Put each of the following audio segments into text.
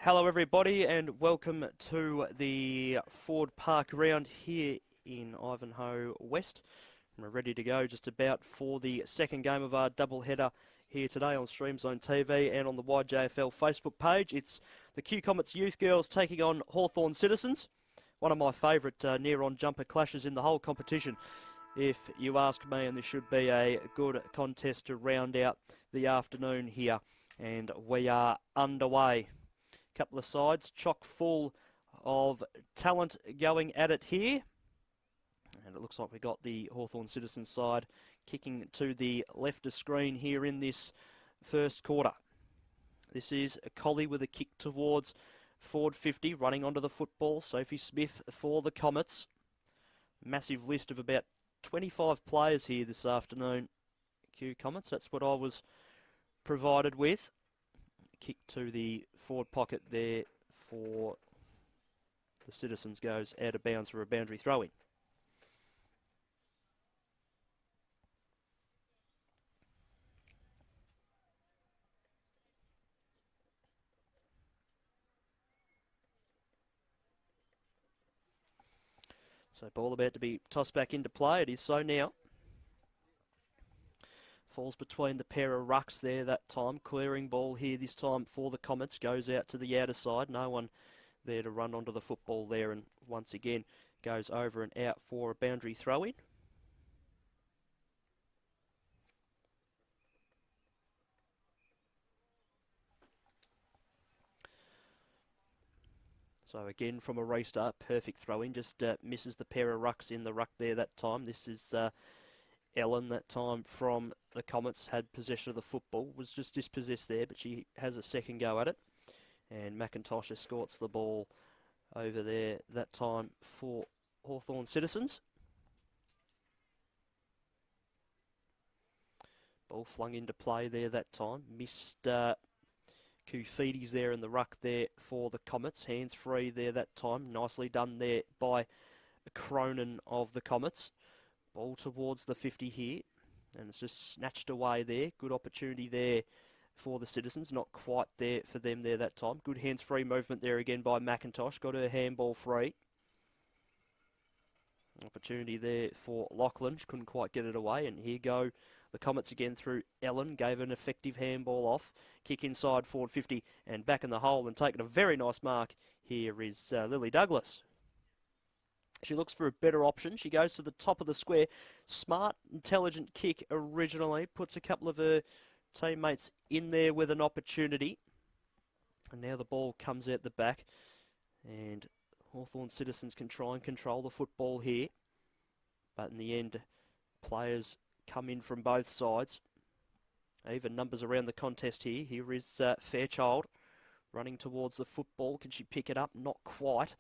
Hello everybody and welcome to the Ford Park round here in Ivanhoe West. We're ready to go just about for the second game of our double header here today on Streamzone TV and on the YJFL Facebook page. It's the Comets Youth Girls taking on Hawthorn Citizens. One of my favourite near-on jumper clashes in the whole competition, if you ask me, and this should be a good contest to round out the afternoon here. And we are underway. Couple of sides chock full of talent going at it here, and it looks like we got the Hawthorn Citizens side kicking to the left of screen here in this first quarter. This is a Collie with a kick towards forward 50, running onto the football. Sophie Smith for the Comets. Massive list of about 25 players here this afternoon. Comets, that's what I was provided with. Kick to the forward pocket there for the Citizens, goes out of bounds for a boundary throw-in. So ball about to be tossed back into play. It is so now. Falls between the pair of rucks there that time. Clearing ball here this time for the Comets. Goes out to the outer side. No one there to run onto the football there. And once again goes over and out for a boundary throw-in. So again from a restart, perfect throw-in. Just misses the pair of rucks in the ruck there that time. This is Ellen that time from the Comets, had possession of the football, was just dispossessed there, but she has a second go at it. And McIntosh escorts the ball over there that time for Hawthorn Citizens. Ball flung into play there that time. Missed Kufides there in the ruck there for the Comets. Hands free there that time. Nicely done there by Cronin of the Comets. Ball towards the 50 here, and it's just snatched away there. Good opportunity there for the Citizens. Not quite there for them there that time. Good hands-free movement there again by McIntosh. Got her handball free. Opportunity there for Lachlan. She couldn't quite get it away, and here go the Comets again through Ellen. Gave an effective handball off. Kick inside forward 50 and back in the hole, and taking a very nice mark here is Lily Douglas. She looks for a better option. She goes to the top of the square. Smart, intelligent kick originally. Puts a couple of her teammates in there with an opportunity. And now the ball comes out the back. And Hawthorn Citizens can try and control the football here. But in the end, players come in from both sides. Even numbers around the contest here. Here is Fairchild running towards the football. Can she pick it up? Not quite.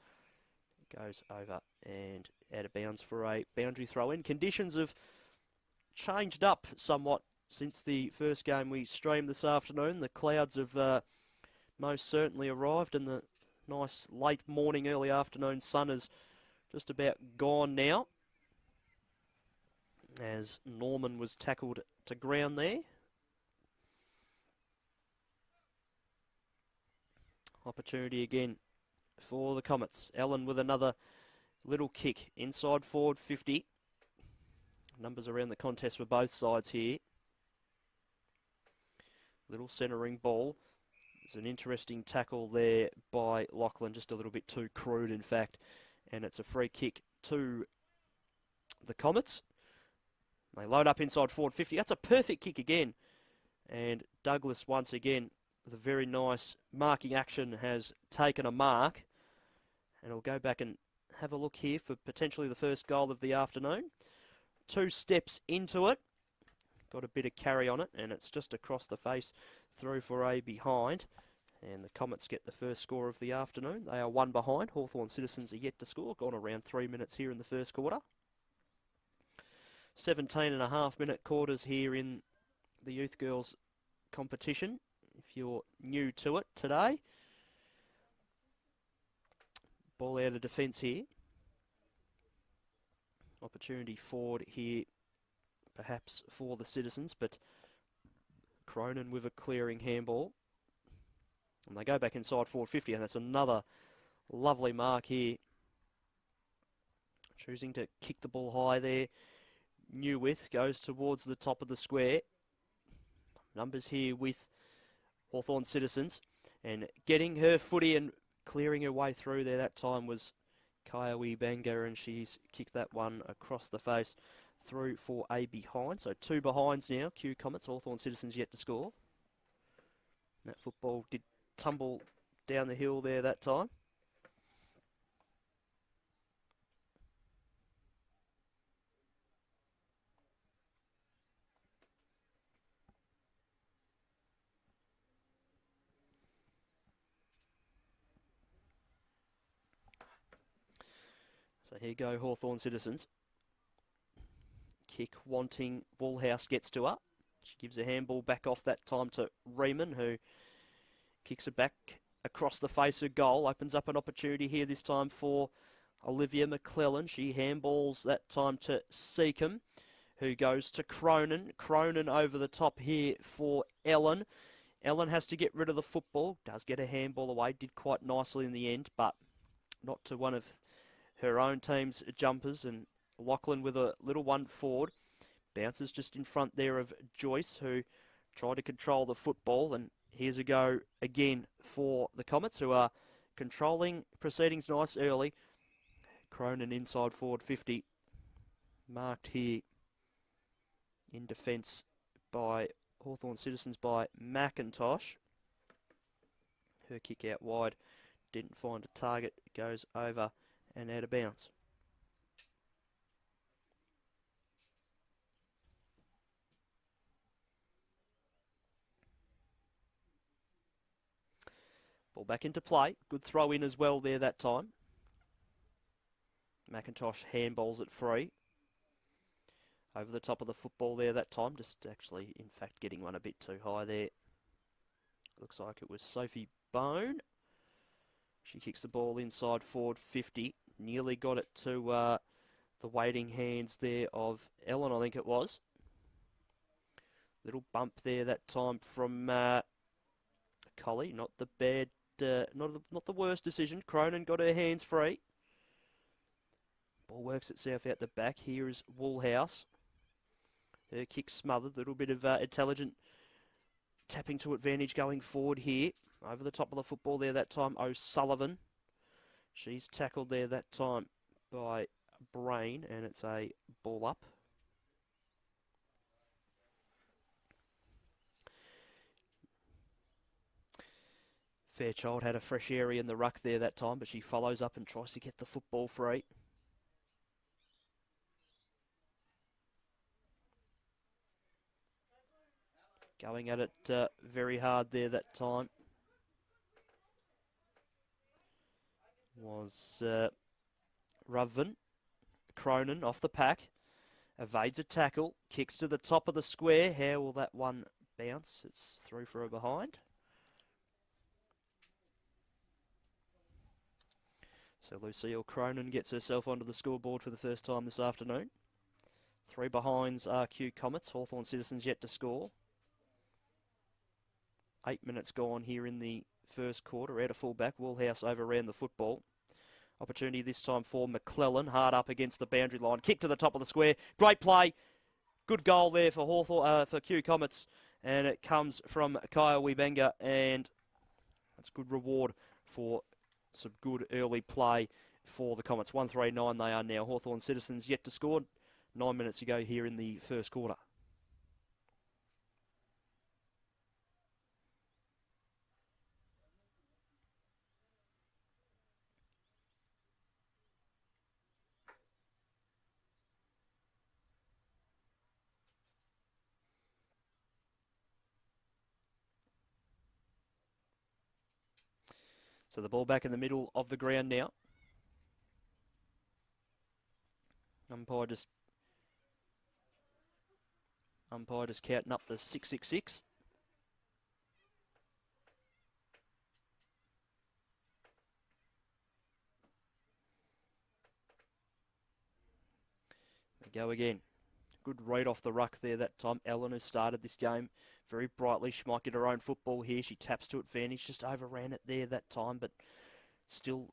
Goes over and out of bounds for a boundary throw-in. Conditions have changed up somewhat since the first game we streamed this afternoon. The clouds have most certainly arrived, and the nice late morning, early afternoon sun is just about gone now, as Norman was tackled to ground there. Opportunity again for the Comets. Ellen with another little kick inside forward 50. Numbers around the contest for both sides here. Little centering ball. There's an interesting tackle there by Lachlan, just a little bit too crude in fact, and it's a free kick to the Comets. They load up inside forward 50. That's a perfect kick again, and Douglas once again with a very nice marking action has taken a mark. And we'll go back and have a look here for potentially the first goal of the afternoon. 2 steps into it. Got a bit of carry on it, and it's just across the face through for a behind. And the Comets get the first score of the afternoon. They are 1 behind. Hawthorn Citizens are yet to score. Gone around 3 minutes here in the first quarter. 17.5-minute quarters here in the Youth Girls competition, if you're new to it today. Ball out of defence here. Opportunity forward here, perhaps for the Citizens, but Cronin with a clearing handball. And they go back inside forward 50, and that's another lovely mark here. Choosing to kick the ball high there. Newith goes towards the top of the square. Numbers here with Hawthorn Citizens. And getting her footy and clearing her way through there that time was Kyoe Banga, and she's kicked that one across the face through for a behind. So 2 behinds now. Q Comets, Hawthorn Citizens yet to score. That football did tumble down the hill there that time. So here go Hawthorn Citizens. Kick wanting, Woolhouse gets to her. She gives a handball back off that time to Riemann, who kicks it back across the face of goal. Opens up an opportunity here this time for Olivia McClellan. She handballs that time to Seacombe, who goes to Cronin. Cronin over the top here for Ellen. Ellen has to get rid of the football. Does get a handball away. Did quite nicely in the end, but not to one of her own team's jumpers. And Lachlan with a little one forward. Bounces just in front there of Joyce, who tried to control the football. And here's a go again for the Comets, who are controlling proceedings nice early. Cronin inside forward 50. Marked here in defence by Hawthorn Citizens by McIntosh. Her kick out wide. Didn't find a target. Goes over and out of bounds. Ball back into play. Good throw in as well there that time. McIntosh handballs it free. Over the top of the football there that time. Just actually, in fact, getting one a bit too high there. Looks like it was Sophie Bone. She kicks the ball inside forward 50. Nearly got it to the waiting hands there of Ellen, I think it was. Little bump there that time from Collie. Not the bad, not the worst decision. Cronin got her hands free. Ball works itself out the back. Here is Woolhouse. Her kick smothered. Little bit of intelligent tapping to advantage going forward here. Over the top of the football there that time, O'Sullivan. She's tackled there that time by Brain, and it's a ball up. Fairchild had a fresh area in the ruck there that time, but she follows up and tries to get the football free. Going at it very hard there that time was Ruven. Cronin off the pack. Evades a tackle. Kicks to the top of the square. How will that one bounce? It's through for a behind. So Lucille Cronin gets herself onto the scoreboard for the first time this afternoon. 3 behinds are Q Comets. Hawthorn Citizens yet to score. 8 minutes gone here in the first quarter. Out of fullback, Woolhouse overran the football. Opportunity this time for McClellan. Hard up against the boundary line. Kick to the top of the square. Great play. Good goal there for Hawthorn, for Q Comets. And it comes from Kaya Wibenga. And that's good reward for some good early play for the Comets. 1-3-9 they are now. Hawthorn Citizens yet to score. 9 minutes to go here in the first quarter. So the ball back in the middle of the ground now. Umpire just counting up the 666. We go again. good read off the ruck there that time. Ellen has started this game very brightly. She might get her own football here. She taps to advantage, just overran it there that time, but still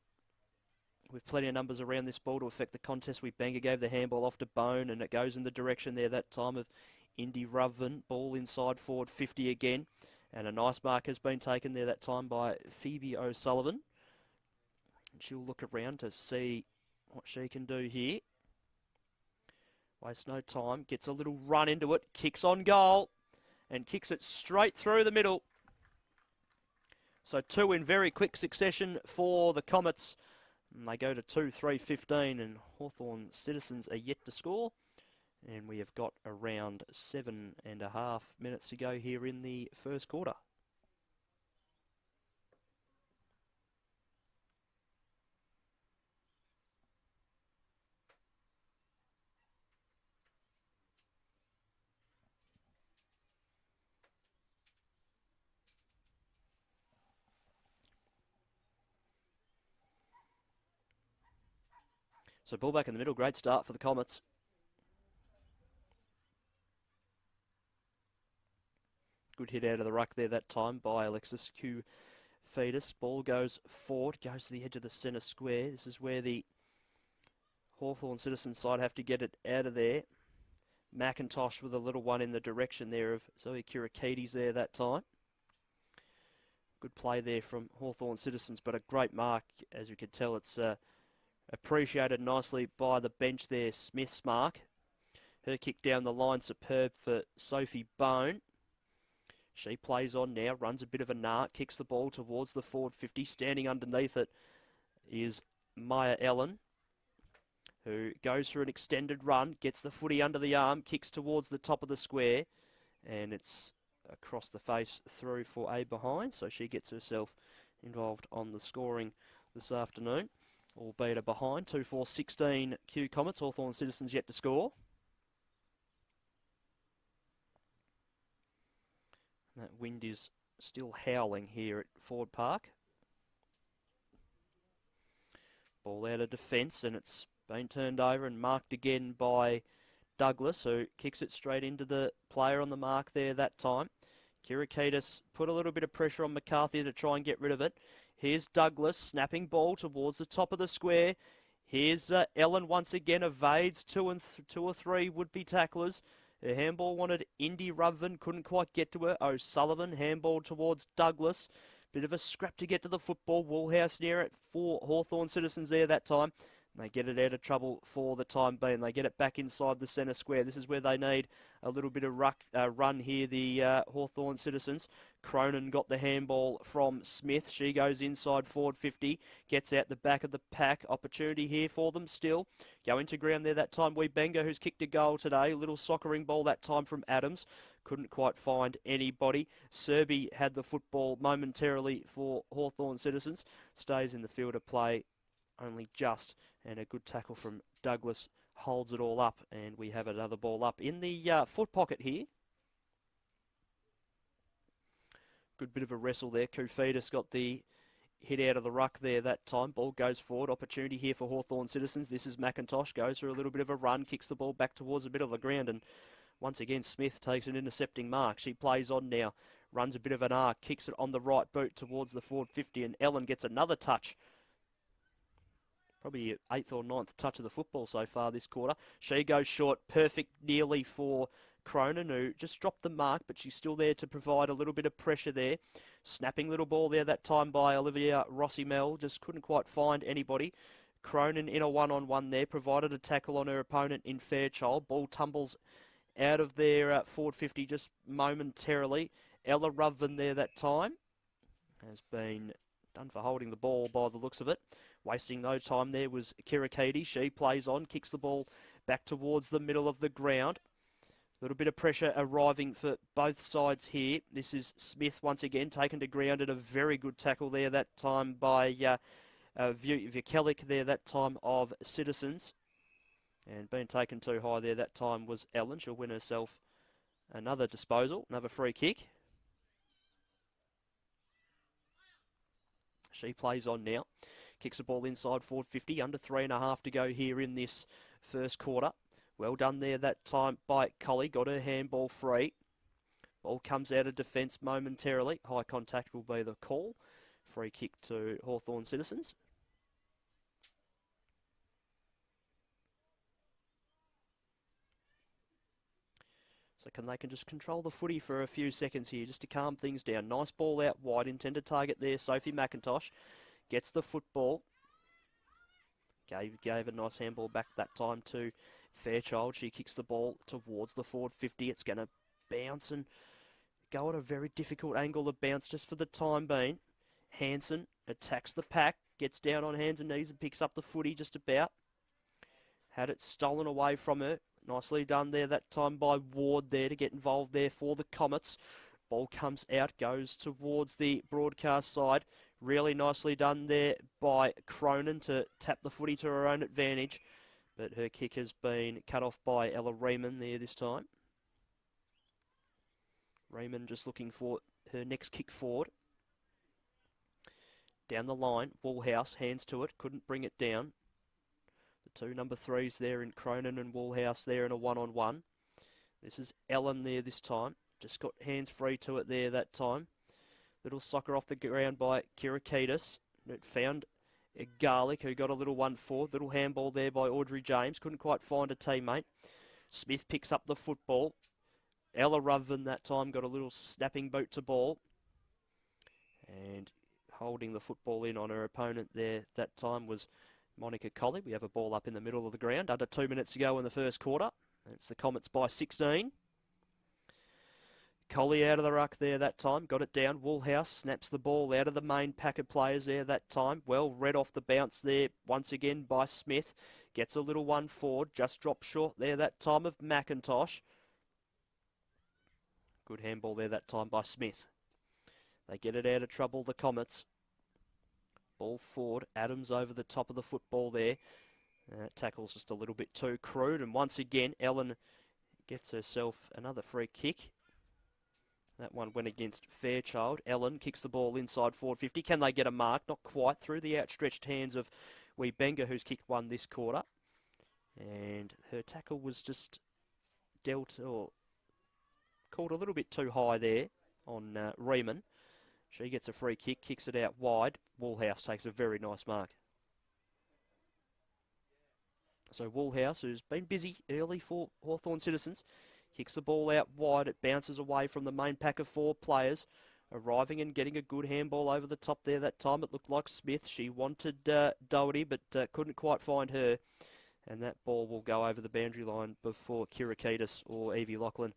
with plenty of numbers around this ball to affect the contest. Weebenga gave the handball off to Bone, and it goes in the direction there that time of Indy Ruven. Ball inside forward 50 again, and a nice mark has been taken there that time by Phoebe O'Sullivan. She'll look around to see what she can do here. Wastes no time, gets a little run into it, kicks on goal, and kicks it straight through the middle. So 2 in very quick succession for the Comets. And they go to 2-3-15, and Hawthorn Citizens are yet to score. And we have got around 7.5 minutes to go here in the first quarter. So ball back in the middle, great start for the Comets. Good hit out of the ruck there that time by Alexis Q. Fetus. Ball goes forward, goes to the edge of the centre square. This is where the Hawthorn Citizens side have to get it out of there. McIntosh with a little one in the direction there of Zoe Kirakides there that time. Good play there from Hawthorn Citizens, but a great mark. As you can tell, it's appreciated nicely by the bench there. Smith's mark. Her kick down the line, superb for Sophie Bone. She plays on now, runs a bit of a narc, kicks the ball towards the forward 50. Standing underneath it is Maya Ellen, who goes for an extended run, gets the footy under the arm, kicks towards the top of the square, and it's across the face through for a behind. So she gets herself involved on the scoring this afternoon. Albeit a behind, 2-4-16 Q Comets. Hawthorn Citizens yet to score. That wind is still howling here at Ford Park. Ball out of defence, and it's been turned over and marked again by Douglas, who kicks it straight into the player on the mark there that time. Kirakides put a little bit of pressure on McCarthy to try and get rid of it. Here's Douglas, snapping ball towards the top of the square. Here's Ellen once again, evades two or three would-be tacklers. Her handball wanted Indy Ruven, couldn't quite get to her. O'Sullivan, handball towards Douglas. Bit of a scrap to get to the football. Woolhouse near it for Hawthorn Citizens there that time. They get it out of trouble for the time being. They get it back inside the centre square. This is where they need a little bit of run here, the Hawthorn Citizens. Cronin got the handball from Smith. She goes inside forward 50, gets out the back of the pack. Opportunity here for them still. Going to ground there that time. Weebenga, who's kicked a goal today. Little soccering ball that time from Adams. Couldn't quite find anybody. Serby had the football momentarily for Hawthorn Citizens. Stays in the field of play only just, and a good tackle from Douglas holds it all up, and we have another ball up in the foot pocket here. Good bit of a wrestle there. Kufidis got the hit out of the ruck there that time. Ball goes forward. Opportunity here for Hawthorn Citizens. This is McIntosh. Goes for a little bit of a run. Kicks the ball back towards the middle of the ground. And once again, Smith takes an intercepting mark. She plays on now. Runs a bit of an arc. Kicks it on the right boot towards the forward 50. And Ellen gets another touch. Probably 8th or 9th touch of the football so far this quarter. She goes short. Perfect nearly for Cronin, who just dropped the mark, but she's still there to provide a little bit of pressure there. Snapping little ball there that time by Olivia Rossi-Mel. Just couldn't quite find anybody. Cronin in a one-on-one there. Provided a tackle on her opponent in Fairchild. Ball tumbles out of their forward 50 just momentarily. Ella Ruven there that time has been done for holding the ball by the looks of it. Wasting no time there was Kirakides. She plays on, kicks the ball back towards the middle of the ground. A little bit of pressure arriving for both sides here. This is Smith once again taken to ground at a very good tackle there that time by Vukelic there that time of Citizens. And being taken too high there that time was Ellen. She'll win herself another disposal, another free kick. She plays on now. Kicks the ball inside forward 50, under 3.5 to go here in this first quarter. Well done there that time by Collie. Got her handball free. Ball comes out of defence momentarily. High contact will be the call. Free kick to Hawthorn Citizens. So they can just control the footy for a few seconds here just to calm things down. Nice ball out wide. Intended target there. Sophie McIntosh gets the football. Gave a nice handball back that time to Fairchild. She kicks the ball towards the forward 50. It's going to bounce and go at a very difficult angle to bounce just for the time being. Hanson attacks the pack, gets down on hands and knees and picks up the footy just about. Had it stolen away from her. Nicely done there that time by Ward there to get involved there for the Comets. Ball comes out, goes towards the broadcast side. Really nicely done there by Cronin to tap the footy to her own advantage. But her kick has been cut off by Ella Riemann there this time. Riemann just looking for her next kick forward. Down the line, Woolhouse, hands to it, couldn't bring it down. The two number threes there in Cronin and Woolhouse there in a one-on-one. This is Ellen there this time. Just got hands free to it there that time. Little soccer off the ground by Kirakitis. It found a Garlic who got a little one forward. Little handball there by Audrey James. Couldn't quite find a teammate. Smith picks up the football. Ella Ruven that time got a little snapping boot to ball. And holding the football in on her opponent there that time was Monica Colley. We have a ball up in the middle of the ground. Under 2 minutes to go in the first quarter. It's the Comets by 16. Collie out of the ruck there that time. Got it down. Woolhouse snaps the ball out of the main pack of players there that time. Well read off the bounce there once again by Smith. Gets a little one forward. Just dropped short there that time of McIntosh. Good handball there that time by Smith. They get it out of trouble, the Comets. Ball forward. Adams over the top of the football there. Tackle's just a little bit too crude. And once again, Ellen gets herself another free kick. That one went against Fairchild. Ellen kicks the ball inside forward 50. Can they get a mark? Not quite. Through the outstretched hands of Webenga, who's kicked one this quarter. And her tackle was just dealt or called a little bit too high there on Riemann. She gets a free kick, kicks it out wide. Woolhouse takes a very nice mark. So Woolhouse, who's been busy early for Hawthorn Citizens, kicks the ball out wide. It bounces away from the main pack of four players. Arriving and getting a good handball over the top there that time. It looked like Smith. She wanted Doherty, but couldn't quite find her. And that ball will go over the boundary line before Kirakitis or Evie Lachlan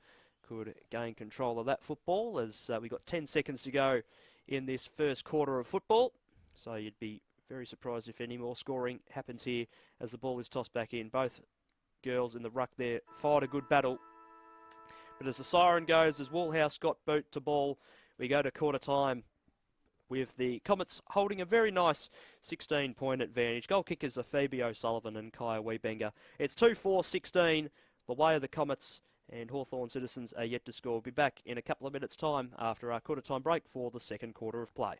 could gain control of that football, as we've got 10 seconds to go in this first quarter of football. So you'd be very surprised if any more scoring happens here as the ball is tossed back in. Both girls in the ruck there fired a good battle. But as the siren goes, as Woolhouse got boot to ball, we go to quarter time with the Comets holding a very nice 16-point advantage. Goal kickers are Phoebe O'Sullivan and Kaya Webenga. It's 2-4-16, the way of the Comets, and Hawthorn Citizens are yet to score. We'll be back in a couple of minutes' time after our quarter time break for the second quarter of play.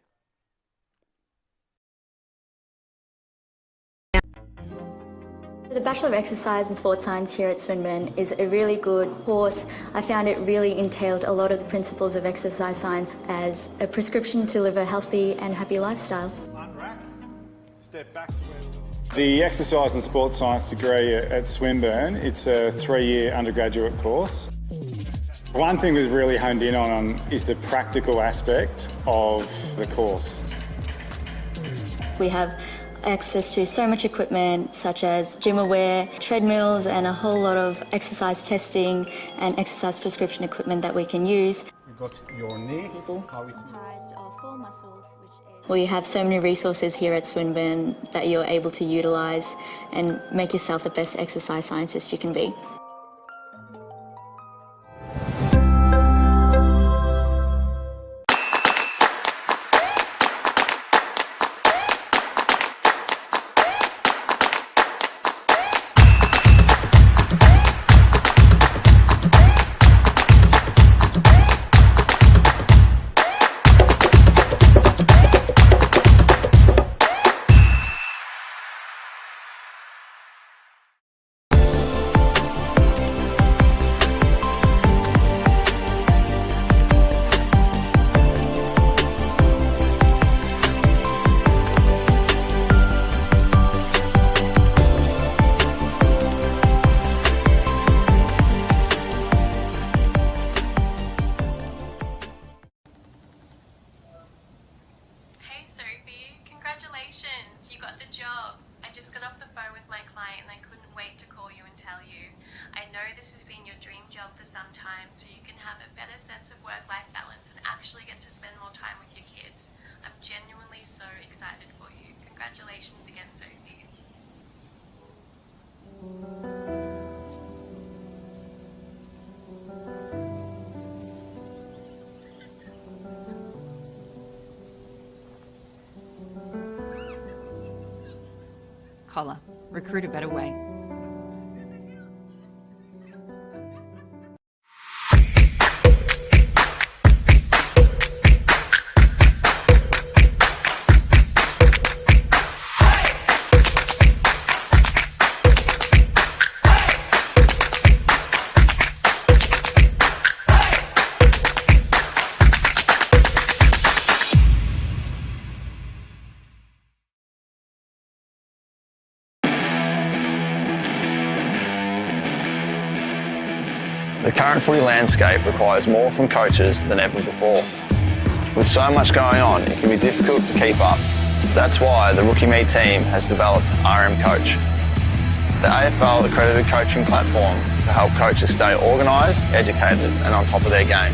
The Bachelor of Exercise and Sports Science here at Swinburne is a really good course. I found it really entailed a lot of the principles of exercise science as a prescription to live a healthy and happy lifestyle. Unrack, step back to where The Exercise and Sports Science degree at Swinburne, it's a 3-year undergraduate course. One thing we've really honed in on is the practical aspect of the course. We have access to so much equipment such as gym-aware, treadmills and a whole lot of exercise testing and exercise prescription equipment that we can use. you've got your knee, how it We have so many resources here at Swinburne that you're able to utilise and make yourself the best exercise scientist you can be. for some time so you can have a better sense of work-life balance and actually get to spend more time with your kids. I'm genuinely so excited for you. Congratulations again, Sophie. Collar. Recruit a better way. The current footy landscape requires more from coaches than ever before. With so much going on, it can be difficult to keep up. That's why the Rookie Me team has developed RM Coach, the AFL accredited coaching platform to help coaches stay organised, educated and on top of their game.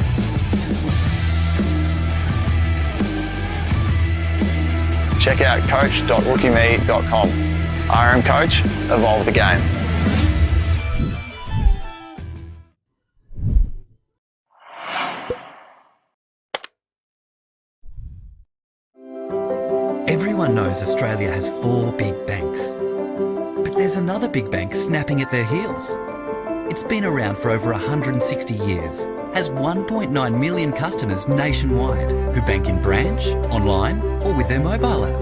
Check out coach.rookieme.com. RM Coach, evolve the game. Everyone knows Australia has 4 big banks. But there's another big bank snapping at their heels. It's been around for over 160 years, has 1.9 million customers nationwide who bank in branch, online or with their mobile app,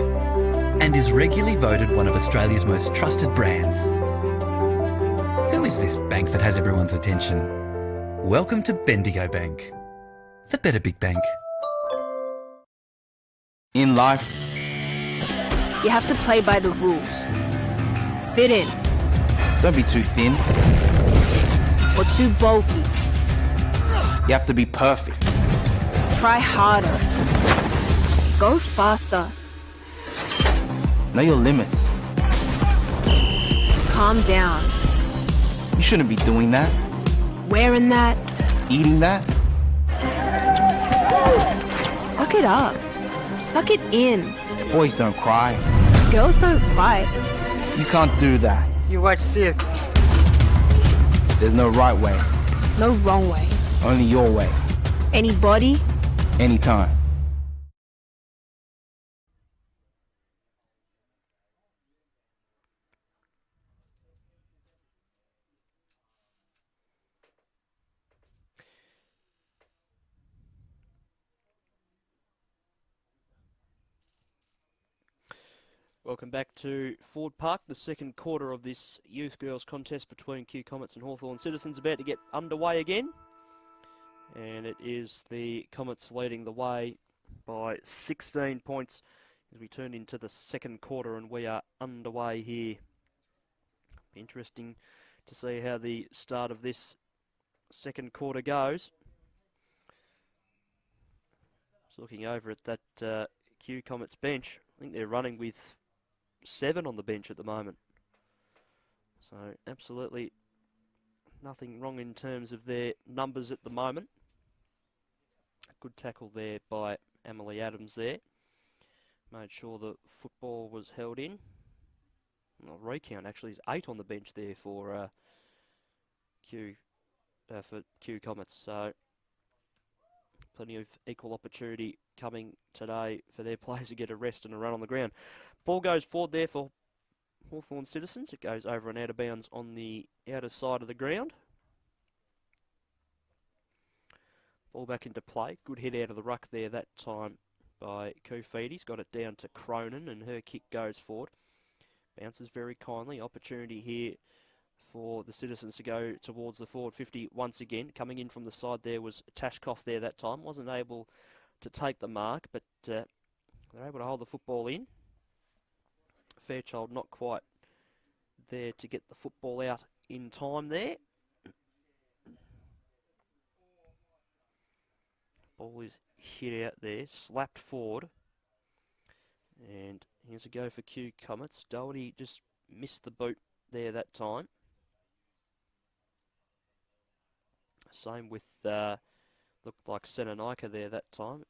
and is regularly voted one of Australia's most trusted brands. Who is this bank that has everyone's attention? Welcome to Bendigo Bank, the better big bank. In life, you have to play by the rules. Fit in. Don't be too thin. Or too bulky. You have to be perfect. Try harder. Go faster. Know your limits. Calm down. You shouldn't be doing that. Wearing that. Eating that. Suck it up. Suck it in. Boys don't cry. Girls don't fight. You can't do that. You watch this. There's no right way. No wrong way. Only your way. Anybody. Anytime. Welcome back to Ford Park. The second quarter of this youth girls contest between Kew Comets and Hawthorn Citizens about to get underway again. And it is the Comets leading the way by 16 points as we turn into the second quarter and we are underway here. Be interesting to see how the start of this second quarter goes. Just looking over at that Kew Comets bench, I think they're running with 7 on the bench at the moment. So absolutely nothing wrong in terms of their numbers at the moment. Good tackle there by Emily Adams there. Made sure the football was held in. Well, recount actually is 8 on the bench there for Kew Comets. So plenty of equal opportunity coming today for their players to get a rest and a run on the ground. Ball goes forward there for Hawthorn Citizens. It goes over and out of bounds on the outer side of the ground. Ball back into play. Good hit out of the ruck there that time by Kofides. Got it down to Cronin and her kick goes forward. Bounces very kindly. Opportunity here for the Citizens to go towards the forward 50 once again. Coming in from the side there was Tashkoff there that time. Wasn't able to take the mark, but they're able to hold the football in. Fairchild not quite there to get the football out in time there. Ball is hit out there, slapped forward. And here's a go for Kew Comets. Doherty just missed the boot there that time. Same with, looked like Senenika there that time.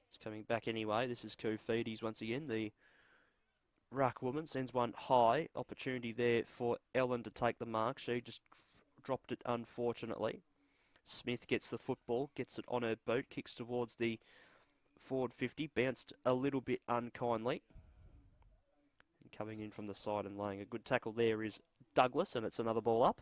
It's coming back anyway. This is Kofides once again. The ruck woman sends one high. Opportunity there for Ellen to take the mark. She just dropped it unfortunately. Smith gets the football, gets it on her boot, kicks towards the forward 50, bounced a little bit unkindly. And coming in from the side and laying a good tackle there is Douglas, and it's another ball up.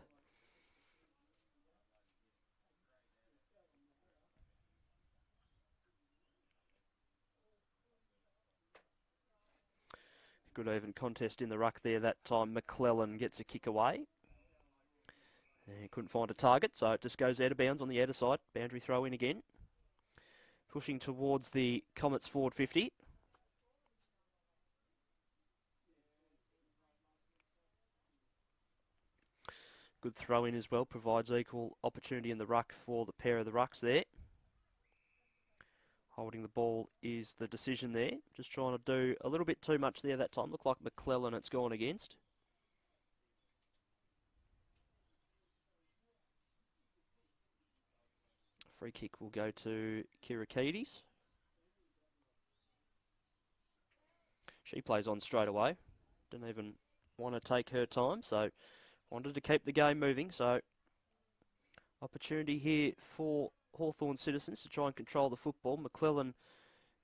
Good even contest in the ruck there that time. McClellan gets a kick away. He couldn't find a target, so it just goes out of bounds on the outer side. Boundary throw in again. Pushing towards the Comets forward 50. Good throw in as well. Provides equal opportunity in the ruck for the pair of the rucks there. Holding the ball is the decision there. Just trying to do a little bit too much there that time. Looked like McClellan it's gone against. Free kick will go to Kirikides. She plays on straight away. Didn't even want to take her time, so wanted to keep the game moving. So opportunity here for Hawthorn Citizens to try and control the football. McClellan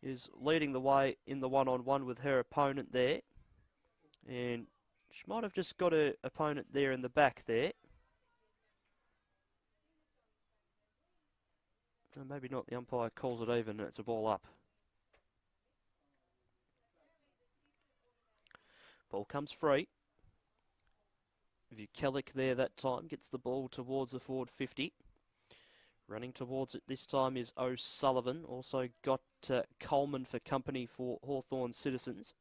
is leading the way in the one-on-one with her opponent there. And she might have just got her opponent there in the back there. No, maybe not. The umpire calls it even and it's a ball up. Ball comes free. Vukelik there that time gets the ball towards the forward 50. Running towards it this time is O'Sullivan. Also got Coleman for company for Hawthorn Citizens.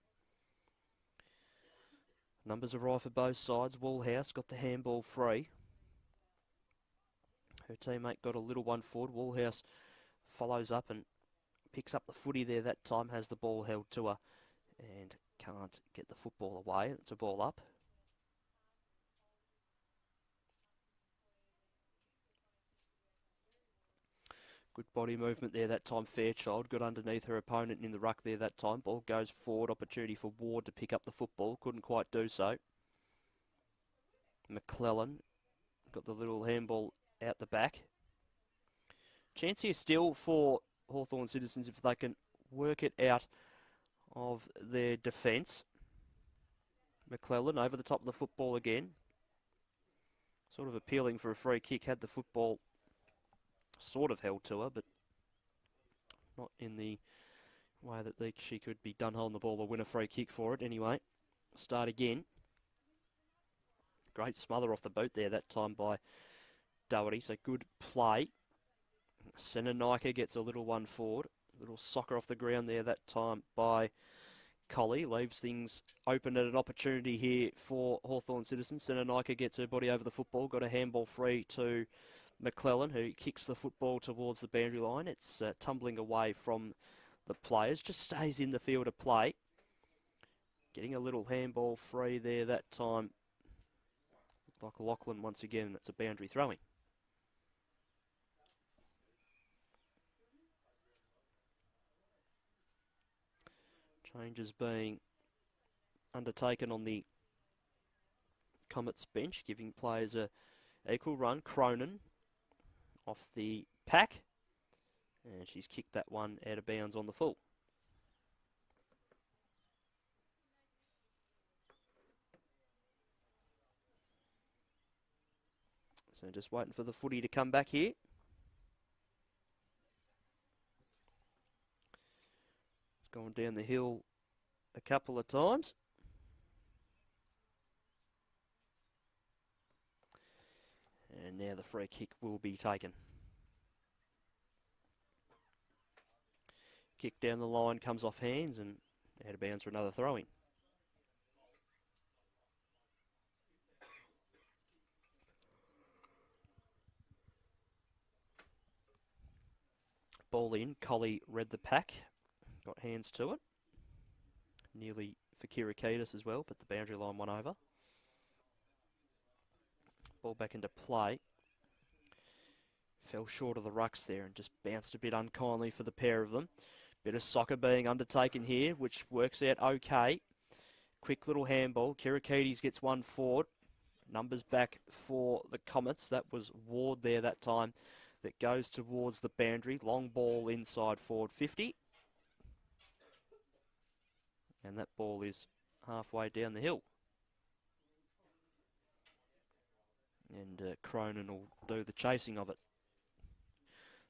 Numbers arrive for both sides. Woolhouse got the handball free. Her teammate got a little one forward. Woolhouse follows up and picks up the footy there that time. Has the ball held to her and can't get the football away. It's a ball up. Good body movement there that time. Fairchild got underneath her opponent in the ruck there that time. Ball goes forward. Opportunity for Ward to pick up the football. Couldn't quite do so. McClellan got the little handball out the back. Chance here still for Hawthorn Citizens if they can work it out of their defence. McClellan over the top of the football again. Sort of appealing for a free kick. Had the football sort of held to her, but not in the way that she could be done holding the ball or win a free kick for it. Anyway, start again. Great smother off the boot there that time by Doherty, so good play. Senenika gets a little one forward. Little soccer off the ground there that time by Colley. Leaves things open at an opportunity here for Hawthorn Citizens. Senenika gets her body over the football. Got a handball free to McClellan, who kicks the football towards the boundary line. It's tumbling away from the players. Just stays in the field of play. Getting a little handball free there that time. Looked like Lachlan once again. It's a boundary throwing. Changes being undertaken on the Comets bench, giving players a equal run. Cronin off the pack, and she's kicked that one out of bounds on the full. So just waiting for the footy to come back here. It's gone down the hill a couple of times. And now the free kick will be taken. Kick down the line, comes off hands and out of bounds for another throw-in. Ball in, Colley read the pack, got hands to it. Nearly for Kirikides as well, but the boundary line went over. Ball back into play. Fell short of the rucks there and just bounced a bit unkindly for the pair of them. Bit of soccer being undertaken here, which works out okay. Quick little handball. Kirakides gets one forward. Numbers back for the Comets. That was Ward there that time. That goes towards the boundary. Long ball inside forward 50. And that ball is halfway down the hill. And Cronin will do the chasing of it.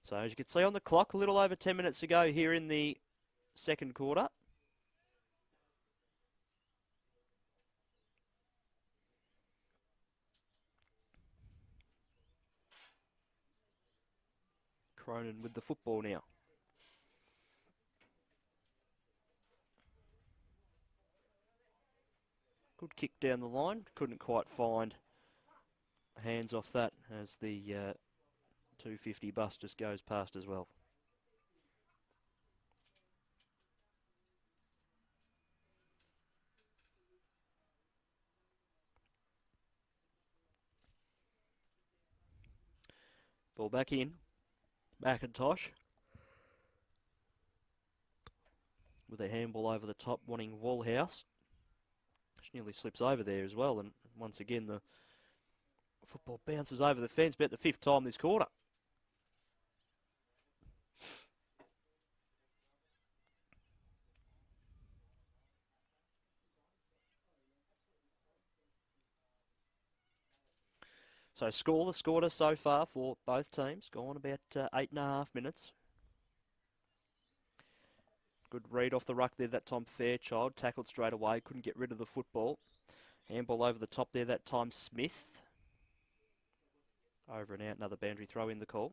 So as you can see on the clock, a little over 10 minutes to go here in the second quarter. Cronin with the football now. Good kick down the line. Couldn't quite find hands off that as the 250 bus just goes past as well. Ball back in. McIntosh with a handball over the top, wanting Wallhouse. She nearly slips over there as well, and once again the football bounces over the fence about the fifth time this quarter. So scoreless quarter so far for both teams. Gone about 8.5 minutes. Good read off the ruck there that time, Fairchild. Tackled straight away, couldn't get rid of the football. Handball over the top there that time, Smith. Over and out, another boundary throw in the call.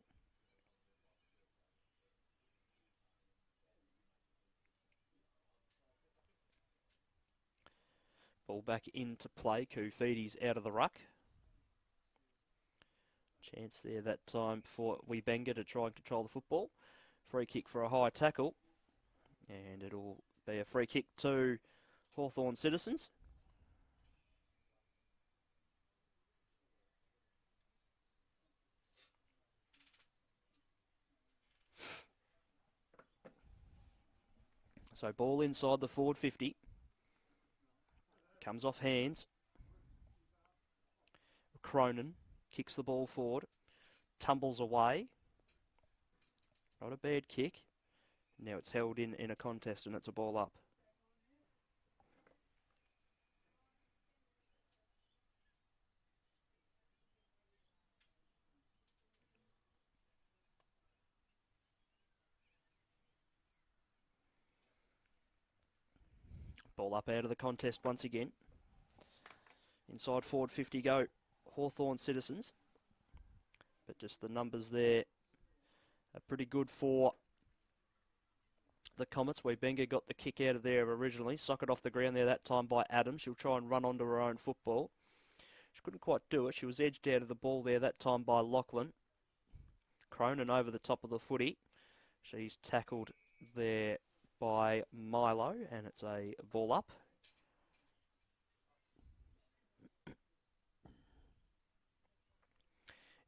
Ball back into play, Koufidis out of the ruck. Chance there that time for Webenga to try and control the football. Free kick for a high tackle. And it'll be a free kick to Hawthorn Citizens. So ball inside the forward 50. Comes off hands. Cronin kicks the ball forward. Tumbles away. Not a bad kick. Now it's held in a contest and it's a ball up. Ball up out of the contest once again. Inside forward 50 go Hawthorn Citizens. But just the numbers there are pretty good for the Comets. Webenga got the kick out of there originally. Socket off the ground there that time by Adams. She'll try and run onto her own football. She couldn't quite do it. She was edged out of the ball there that time by Lachlan. Cronin over the top of the footy. She's tackled there by Milo, and it's a ball up.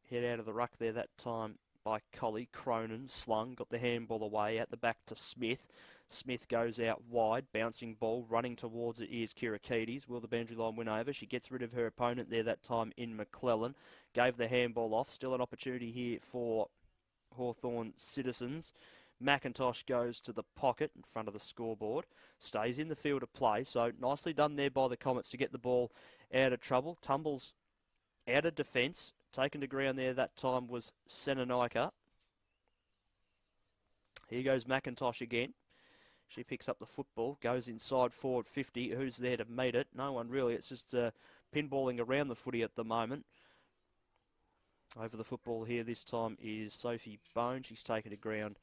Head out of the ruck there that time by Collie. Cronin slung, got the handball away at the back to Smith. Smith goes out wide, bouncing ball, running towards it is Kirakides. Will the boundary line win over? She gets rid of her opponent there that time in McClellan. Gave the handball off. Still an opportunity here for Hawthorn Citizens. McIntosh goes to the pocket in front of the scoreboard. Stays in the field of play, so nicely done there by the Comets to get the ball out of trouble. Tumbles out of defence. Taken to ground there that time was Senanaika. Here goes McIntosh again. She picks up the football, goes inside forward 50. Who's there to meet it? No one really. It's just pinballing around the footy at the moment. Over the football here this time is Sophie Bone. She's taken to ground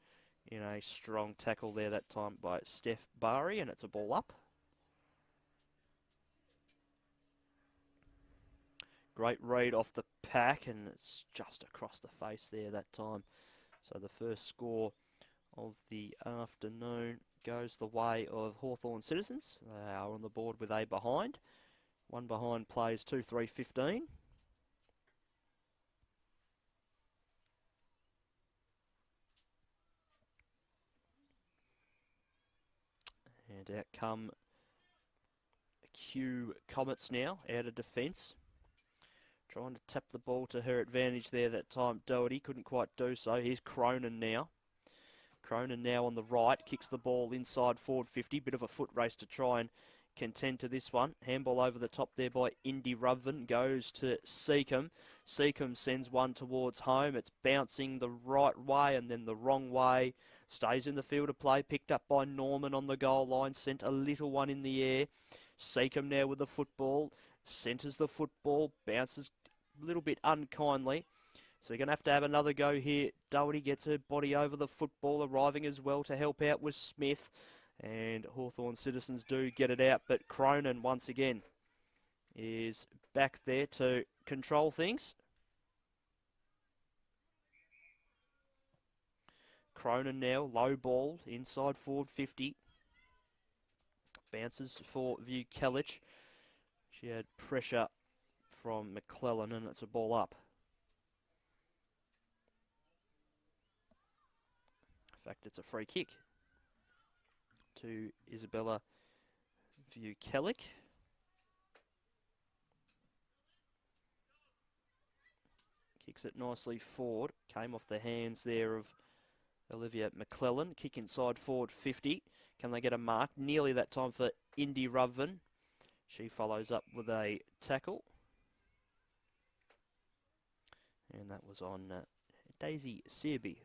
in a strong tackle there that time by Steph Bari, and it's a ball up. Great read off the pack, and it's just across the face there that time. So the first score of the afternoon goes the way of Hawthorn Citizens. They are on the board with a behind. One behind plays 2-3-15. And out come Q Comets now, out of defence. Trying to tap the ball to her advantage there that time. Doherty couldn't quite do so. Here's Cronin now. Cronin now on the right, kicks the ball inside forward 50. Bit of a foot race to try and contend to this one. Handball over the top there by Indy Ruthven. Goes to Seacombe. Seacombe sends one towards home. It's bouncing the right way and then the wrong way. Stays in the field of play. Picked up by Norman on the goal line. Sent a little one in the air. Seacombe now with the football. Centres the football. Bounces a little bit unkindly. So they're going to have another go here. Doherty gets her body over the football, arriving as well to help out with Smith. And Hawthorn citizens do get it out, but Cronin once again is back there to control things. Cronin now, low ball, inside forward 50. Bounces for View Kellich. She had pressure from McClellan and it's a ball up. In fact, it's a free kick to Isabella Vukelik. Kicks it nicely forward. Came off the hands there of Olivia McClellan. Kick inside forward 50. Can they get a mark? Nearly that time for Indy Ruthven. She follows up with a tackle. And that was on Daisy Searby.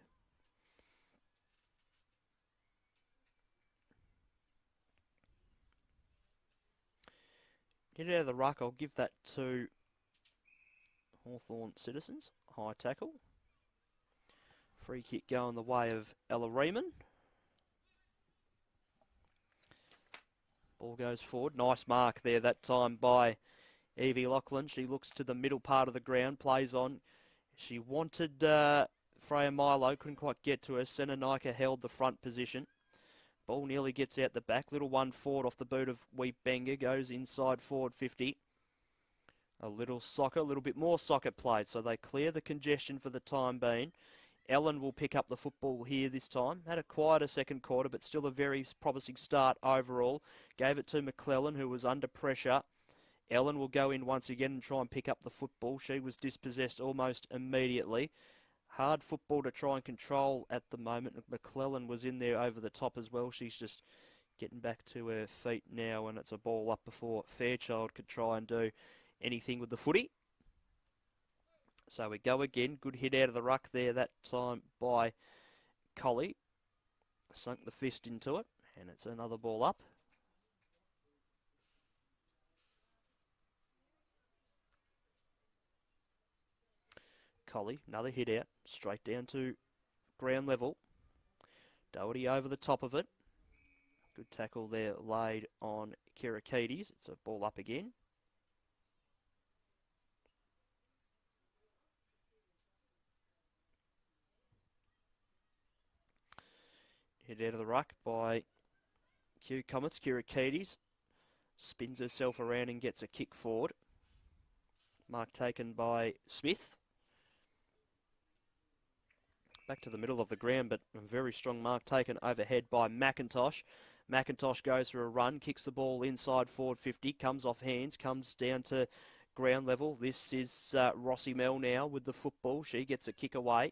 Get it out of the ruck. I'll give that to Hawthorn citizens. High tackle. Free kick going the way of Ella Riemann. Ball goes forward. Nice mark there that time by Evie Lachlan. She looks to the middle part of the ground. Plays on. She wanted Freya Milo. Couldn't quite get to her. Senanika held the front position. Ball nearly gets out the back. Little one forward off the boot of Weebenga. Goes inside forward 50. A little bit more soccer played. So they clear the congestion for the time being. Ellen will pick up the football here this time. Had a quieter second quarter, but still a very promising start overall. Gave it to McClellan, who was under pressure. Ellen will go in once again and try and pick up the football. She was dispossessed almost immediately. Hard football to try and control at the moment. McClellan was in there over the top as well. She's just getting back to her feet now, and it's a ball up before Fairchild could try and do anything with the footy. So we go again. Good hit out of the ruck there that time by Colley. Sunk the fist into it, and it's another ball up. Colley, another hit out, straight down to ground level. Doherty over the top of it. Good tackle there laid on Kirakides. It's a ball up again. Hit out of the ruck by Q Comets. Kirakides spins herself around and gets a kick forward. Mark taken by Smith. Back to the middle of the ground, but a very strong mark taken overhead by McIntosh. McIntosh goes for a run, kicks the ball inside forward 50, comes off hands, comes down to ground level. This is Rossi Mel now with the football. She gets a kick away.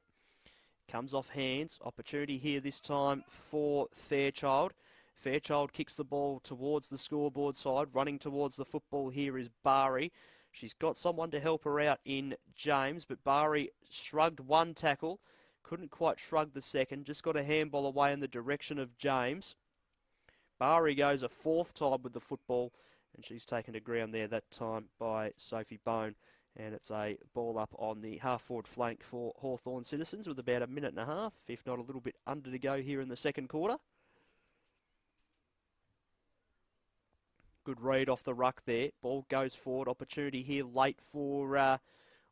Comes off hands. Opportunity here this time for Fairchild. Fairchild kicks the ball towards the scoreboard side. Running towards the football here is Bari. She's got someone to help her out in James, but Bari shrugged one tackle. Couldn't quite shrug the second. Just got a handball away in the direction of James. Bari goes a fourth time with the football, and she's taken to ground there that time by Sophie Bone. And it's a ball up on the half-forward flank for Hawthorn citizens with about a minute and a half, if not a little bit under to go here in the second quarter. Good read off the ruck there. Ball goes forward. Opportunity here late for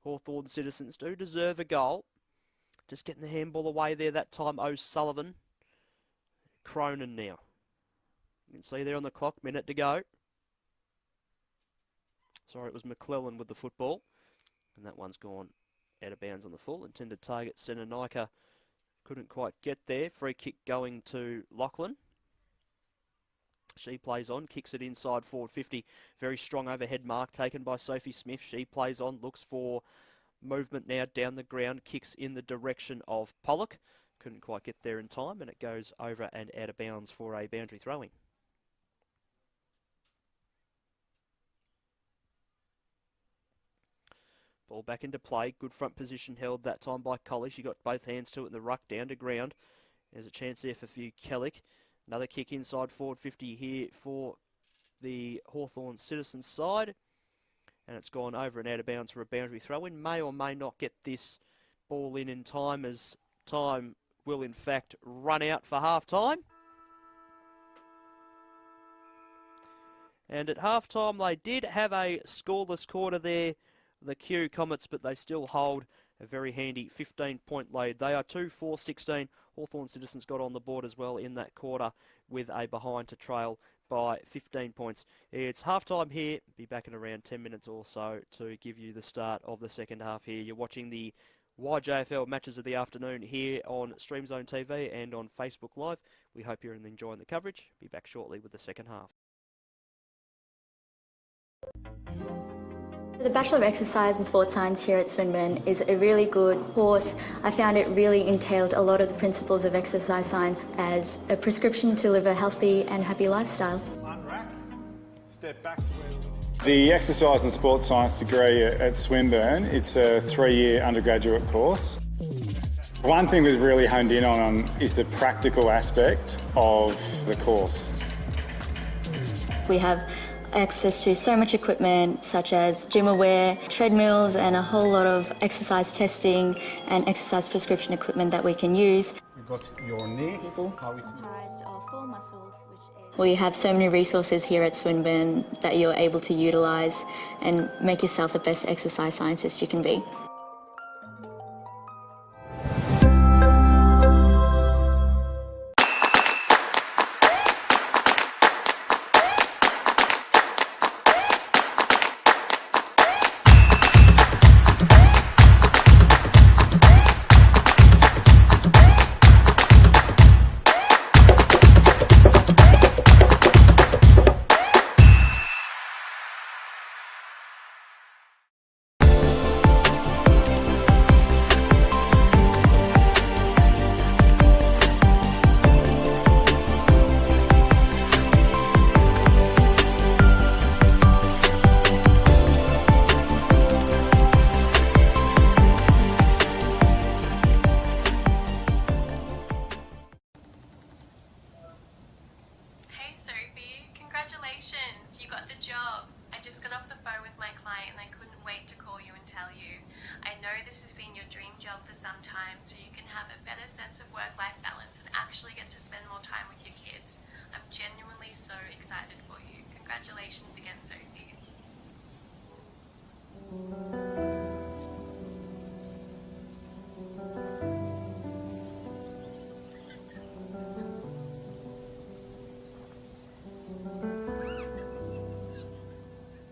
Hawthorn citizens. Do deserve a goal. Just getting the handball away there that time, O'Sullivan. Cronin now. You can see there on the clock, minute to go. Sorry, it was McClellan with the football. And that one's gone out of bounds on the full. Intended target, Senanika couldn't quite get there. Free kick going to Lachlan. She plays on, kicks it inside forward 50. Very strong overhead mark taken by Sophie Smith. She plays on, looks for movement now down the ground, kicks in the direction of Pollock. Couldn't quite get there in time, and it goes over and out of bounds for a boundary throw-in. Ball back into play. Good front position held that time by Collie. She got both hands to it in the ruck down to ground. There's a chance there for Kellick. Another kick inside forward 50 here for the Hawthorn Citizens side. And it's gone over and out of bounds for a boundary throw-in. May or may not get this ball in time, as time will in fact run out for half-time. And at half-time they did have a scoreless quarter there, the Q Comets, but they still hold a very handy 15-point lead. They are 2-4-16. Hawthorn Citizens got on the board as well in that quarter with a behind to trail by 15 points. It's half-time here. Be back in around 10 minutes or so to give you the start of the second half here. You're watching the YJFL matches of the afternoon here on Streamzone TV and on Facebook Live. We hope you're enjoying the coverage. Be back shortly with the second half. The Bachelor of Exercise and Sports Science here at Swinburne is a really good course. I found it really entailed a lot of the principles of exercise science as a prescription to live a healthy and happy lifestyle. Unrack, step back to where The Exercise and Sports Science degree at Swinburne, it's a 3-year undergraduate course. One thing we've really honed in on is the practical aspect of the course. We have access to so much equipment such as gym-aware, treadmills and a whole lot of exercise testing and exercise prescription equipment that we can use. you've got your knee. How it Comprised of 4 muscles. We have so many resources here at Swinburne that you're able to utilise and make yourself the best exercise scientist you can be. Hey Sophie, congratulations, you got the job. I just got off the phone with my client and I couldn't wait to call you and tell you. I know this has been your dream job for some time, so you can have a better sense of work-life balance and actually get to spend more time with your kids. I'm genuinely so excited for you. Congratulations again, Sophie.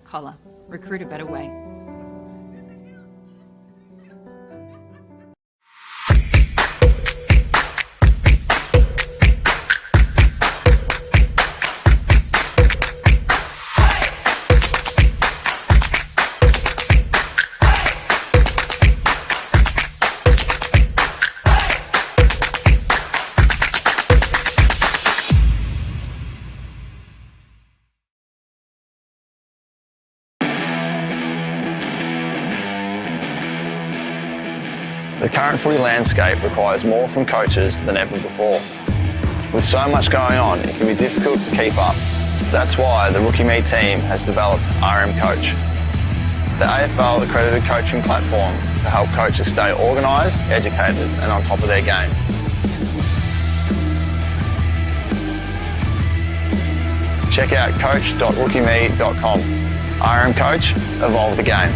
Collar. Recruit a better way. The current footy landscape requires more from coaches than ever before. With so much going on, it can be difficult to keep up. That's why the Rookie Me team has developed RM Coach, the AFL accredited coaching platform to help coaches stay organised, educated and on top of their game. Check out coach.rookieme.com. RM Coach, evolve the game.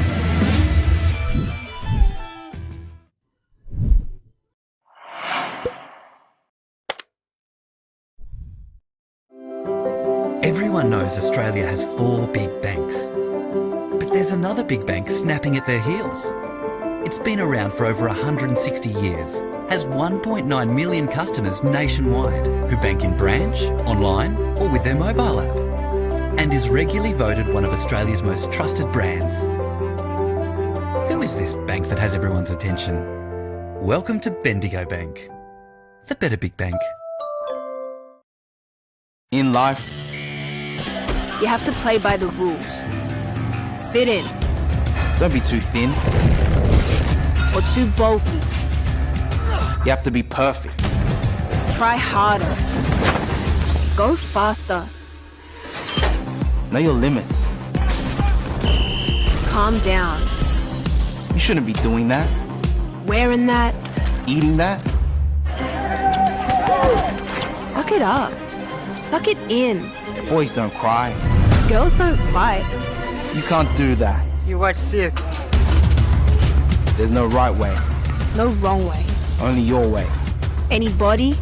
Everyone knows Australia has 4 big banks. But there's another big bank snapping at their heels. It's been around for over 160 years, has 1.9 million customers nationwide who bank in branch, online or with their mobile app, and is regularly voted one of Australia's most trusted brands. Who is this bank that has everyone's attention? Welcome to Bendigo Bank, the better big bank. In life, You have to play by the rules. Fit in. don't be too thin. Or too bulky. You have to be perfect. Try harder. Go faster. Know your limits. Calm down. You shouldn't be doing that. Wearing that. Eating that. Suck it up. Suck it in. Boys don't cry. Girls don't fight. You can't do that. You watch this. There's no right way. No wrong way. Only your way. Anybody.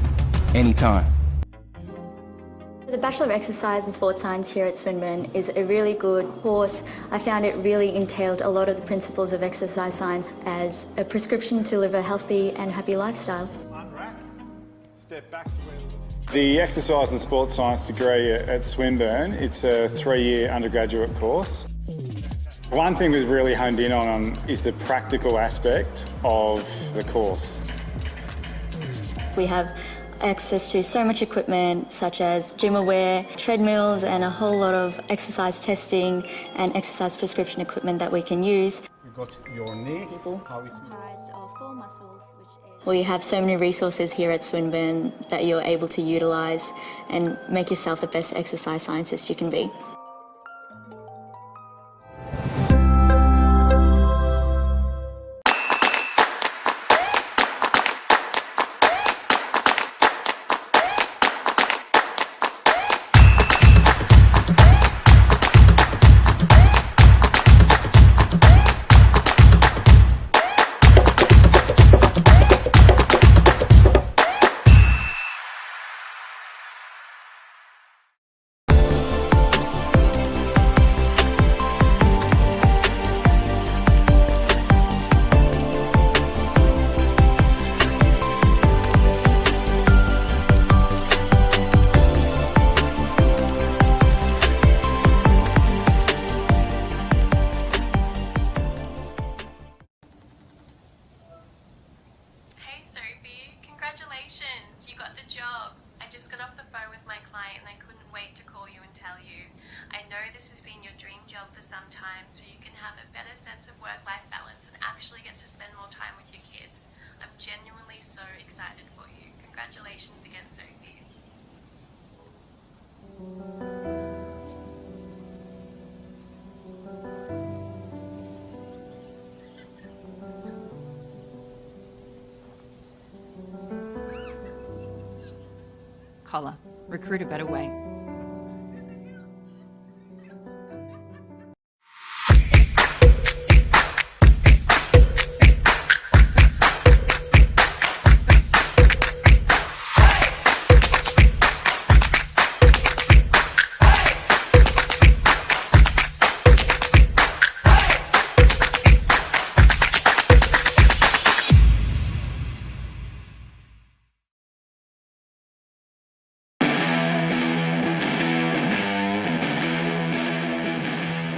Anytime. The Bachelor of Exercise and Sports Science here at Swinburne is a really good course. I found it really entailed a lot of the principles of exercise science as a prescription to live a healthy and happy lifestyle. Unrack. Step back to where we were. The Exercise and Sports Science degree at Swinburne, it's a 3-year undergraduate course. One thing we've really honed in on is the practical aspect of the course. We have access to so much equipment such as gym aware, treadmills and a whole lot of exercise testing and exercise prescription equipment that we can use. You've got your knee. How we Comprised of 4 muscles. We have so many resources here at Swinburne that you're able to utilise and make yourself the best exercise scientist you can be. Hey Sophie, congratulations, you got the job. I just got off the phone with my client and I couldn't wait to call you and tell you. I know this has been your dream job for some time, so you can have a better sense of work-life balance and actually get to spend more time with your kids. I'm genuinely so excited for you. Congratulations again, Sophie. Collar. Recruit a better way.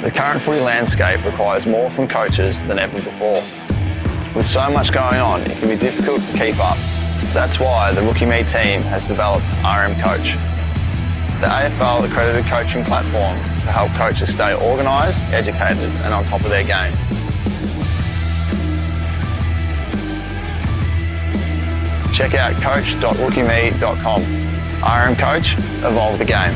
The current footy landscape requires more from coaches than ever before. With so much going on, it can be difficult to keep up. That's why the Rookie Me team has developed RM Coach, the AFL accredited coaching platform to help coaches stay organised, educated and on top of their game. Check out coach.rookieme.com. RM Coach, evolve the game.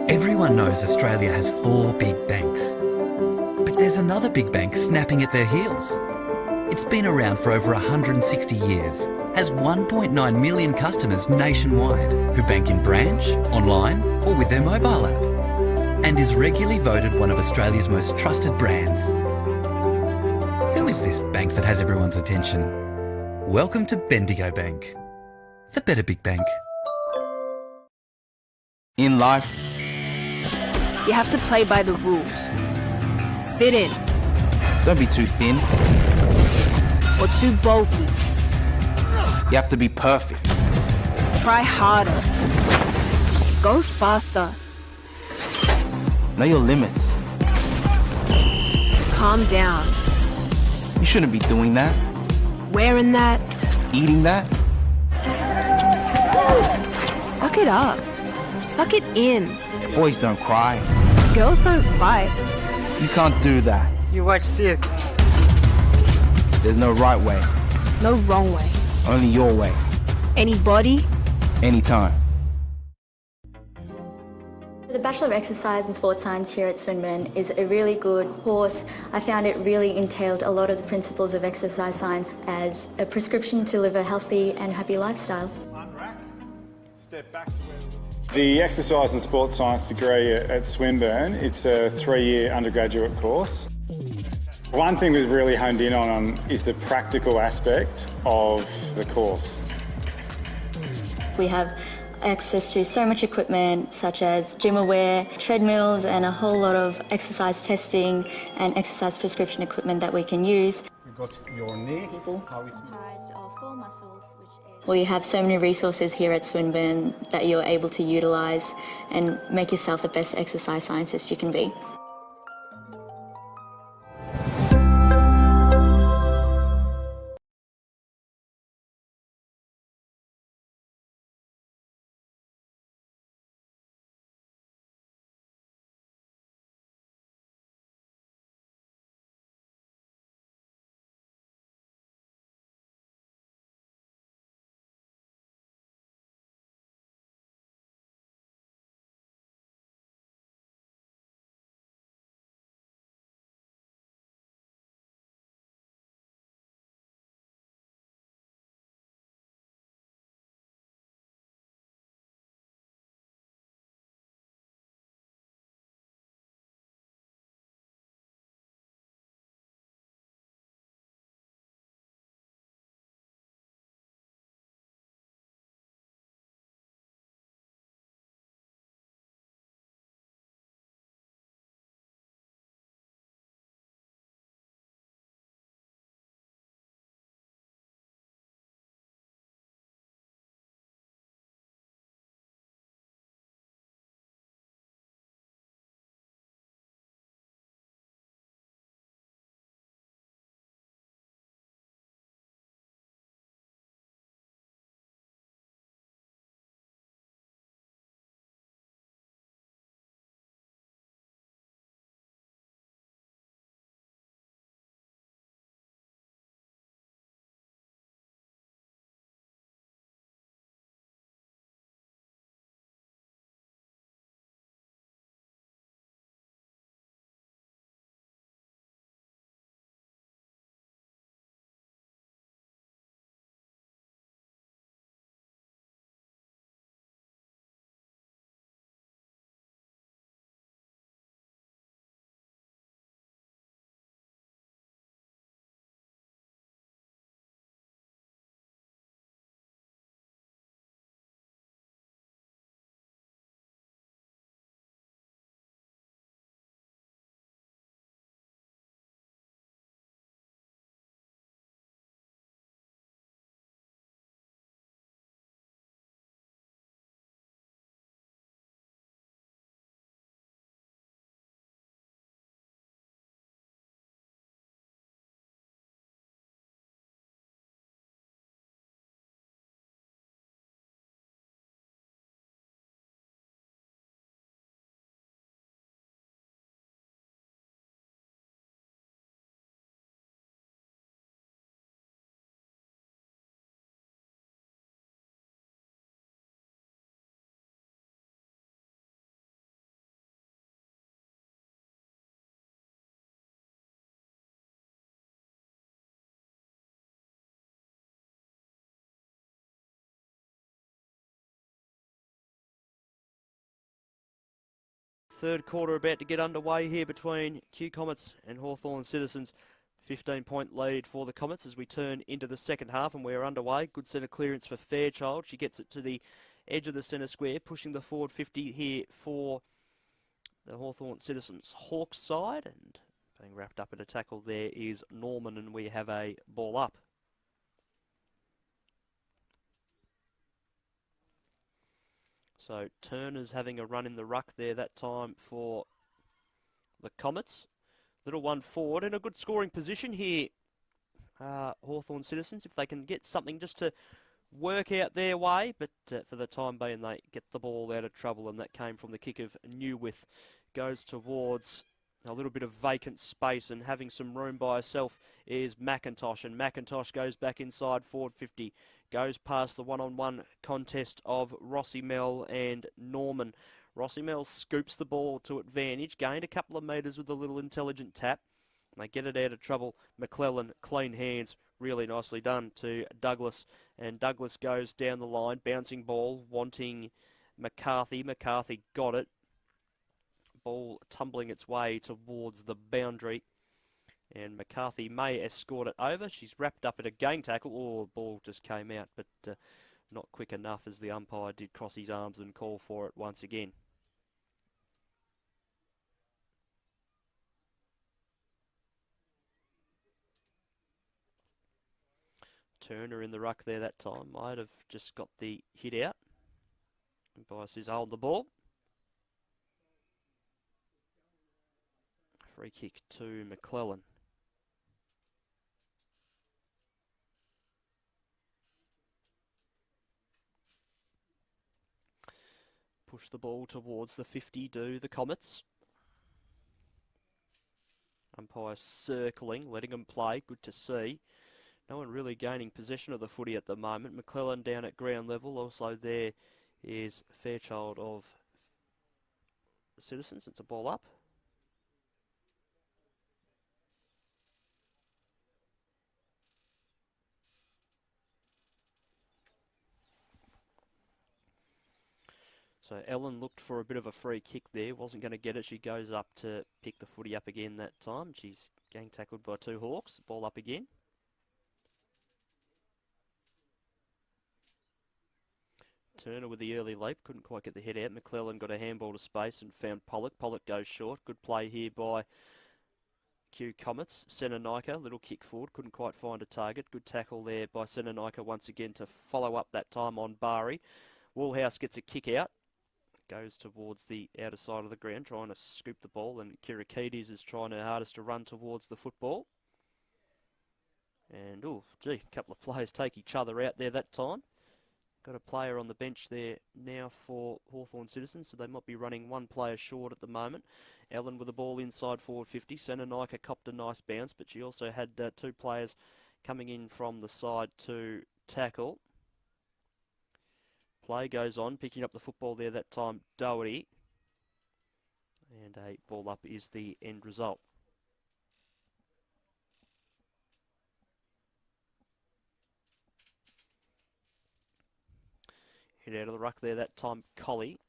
Everyone knows Australia has 4 big banks. But there's another big bank snapping at their heels. It's been around for over 160 years, has 1.9 million customers nationwide who bank in branch, online or with their mobile app, and is regularly voted one of Australia's most trusted brands. Who is this bank that has everyone's attention? Welcome to Bendigo Bank, the better big bank. In life, You have to play by the rules. Fit in. don't be too thin. Or too bulky. You have to be perfect. Try harder. Go faster. Know your limits. Calm down. You shouldn't be doing that. Wearing that. Eating that. Suck it up. Suck it in. Boys don't cry. Girls don't fight. You can't do that. You watch this. There's no right way. No wrong way. Only your way. Anybody. Anytime. The Bachelor of Exercise and Sports Science here at Swinburne is a really good course. I found it really entailed a lot of the principles of exercise science as a prescription to live a healthy and happy lifestyle. Unrack. Step back to where The Exercise and Sports Science degree at Swinburne, it's a 3-year undergraduate course. One thing we've really honed in on is the practical aspect of the course. We have access to so much equipment such as gym-aware, treadmills and a whole lot of exercise testing and exercise prescription equipment that we can use. you've got your knee. How it Comprised of 4 muscles. We have so many resources here at Swinburne that you're able to utilise and make yourself the best exercise scientist you can be. Third quarter about to get underway here between Kew Comets and Hawthorn Citizens. 15-point lead for the Comets as we turn into the second half, and we're underway. Good centre clearance for Fairchild. She gets it to the edge of the centre square, pushing the forward 50 here for the Hawthorn Citizens Hawks side, and being wrapped up in a tackle there is Norman, and we have a ball up. So Turner's having a run in the ruck there that time for the Comets. Little one forward in a good scoring position here. Hawthorn Citizens, if they can get something just to work out their way, but for the time being they get the ball out of trouble, and that came from the kick of Newwith. Goes towards a little bit of vacant space, and having some room by herself is McIntosh, and McIntosh goes back inside forward 50, goes past the one-on-one contest of Rossymel and Norman. Rossymel scoops the ball to advantage, gained a couple of metres with a little intelligent tap. They get it out of trouble. McClellan, clean hands, really nicely done to Douglas, and Douglas goes down the line, bouncing ball, wanting McCarthy. McCarthy got it. Ball tumbling its way towards the boundary, and McCarthy may escort it over. She's wrapped up in a gang tackle. Oh, the ball just came out, but not quick enough, as the umpire did cross his arms and call for it once again. Turner in the ruck there that time. Might have just got the hit out. Umpire says hold the ball. Free kick to McClellan. Push the ball towards the 50, do the Comets. Umpire circling, letting them play. Good to see. No one really gaining possession of the footy at the moment. McClellan down at ground level. Also there is Fairchild of Citizens. It's a ball up. So Ellen looked for a bit of a free kick there. Wasn't going to get it. She goes up to pick the footy up again that time. She's gang tackled by two Hawks. Ball up again. Turner with the early leap. Couldn't quite get the head out. McClellan got a handball to space and found Pollock. Pollock goes short. Good play here by Q Comets. Senenika, little kick forward. Couldn't quite find a target. Good tackle there by Senenika once again to follow up that time on Bari. Woolhouse gets a kick out. Goes towards the outer side of the ground, trying to scoop the ball, and Kirikides is trying her hardest to run towards the football. And, oh, gee, a couple of players take each other out there that time. Got a player on the bench there now for Hawthorn Citizens, so they might be running one player short at the moment. Ellen with the ball inside forward 50. Senenika copped a nice bounce, but she also had two players coming in from the side to tackle. Play goes on, picking up the football there that time, Doherty. And a ball up is the end result. Hit out of the ruck there that time, Collie.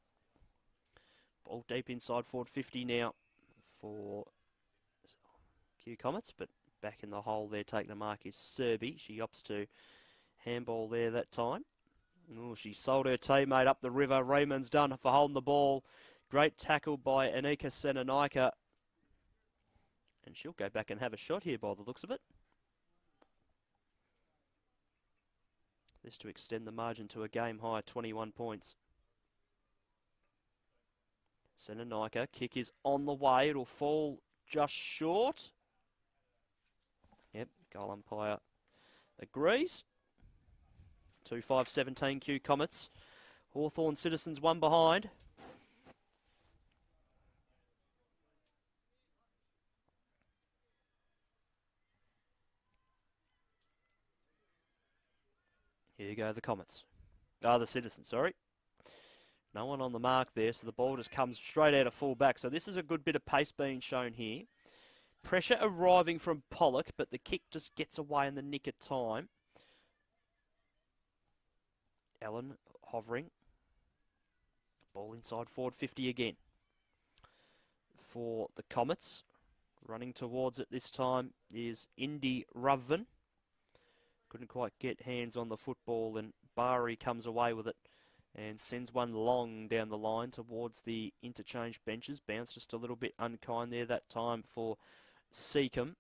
Ball deep inside forward 50 now for Q Comets, but back in the hole there taking the mark is Serby. She opts to handball there that time. Oh, she sold her teammate up the river. Raymond's done for holding the ball. Great tackle by Anika Senenika. And she'll go back and have a shot here by the looks of it. This to extend the margin to a game high 21 points. Senenika, kick is on the way. It'll fall just short. Yep, goal umpire agrees. 2-5-17 Q Comets. Hawthorn Citizens one behind. Here go the Comets. The Citizens, sorry. No one on the mark there, so the ball just comes straight out of full back. So this is a good bit of pace being shown here. Pressure arriving from Pollock, but the kick just gets away in the nick of time. Allen hovering. Ball inside forward 50 again. For the Comets. Running towards it this time is Indy Ruven. Couldn't quite get hands on the football, and Bari comes away with it and sends one long down the line towards the interchange benches. Bounce just a little bit unkind there that time for Seacombe.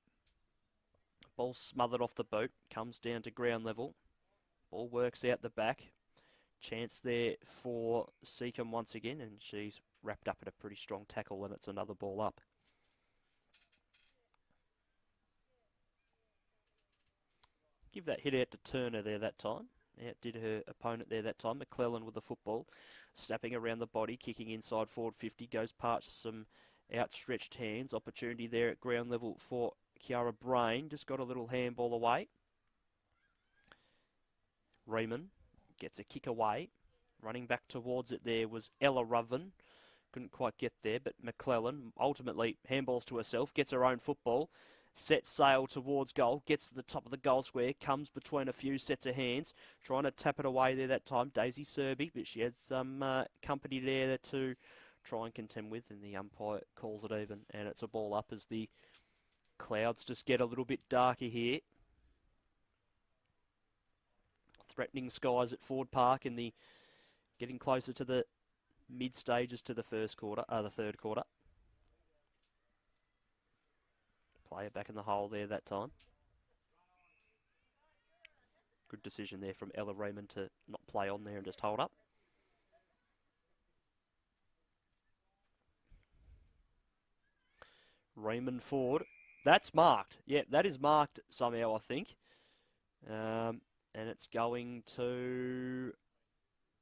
Ball smothered off the boot, comes down to ground level. Ball works out the back. Chance there for Seacombe once again, and she's wrapped up in a pretty strong tackle, and it's another ball up. Give that hit out to Turner there that time. Outdid her opponent there that time. McClellan with the football, snapping around the body, kicking inside forward 50, goes past some outstretched hands. Opportunity there at ground level for Kiara Brain. Just got a little handball away. Riemann gets a kick away. Running back towards it there was Ella Ruven. Couldn't quite get there, but McClellan ultimately handballs to herself, gets her own football. Sets sail towards goal, gets to the top of the goal square, comes between a few sets of hands, trying to tap it away there that time. Daisy Serby, but she had some company there to try and contend with, and the umpire calls it even, and it's a ball up as the clouds just get a little bit darker here. Threatening skies at Ford Park in the getting closer to the mid stages to the third quarter. Player back in the hole there that time. Good decision there from Ella Raymond to not play on there and just hold up. Raymond Ford. That's marked. Yeah, that is marked somehow, I think. And it's going to...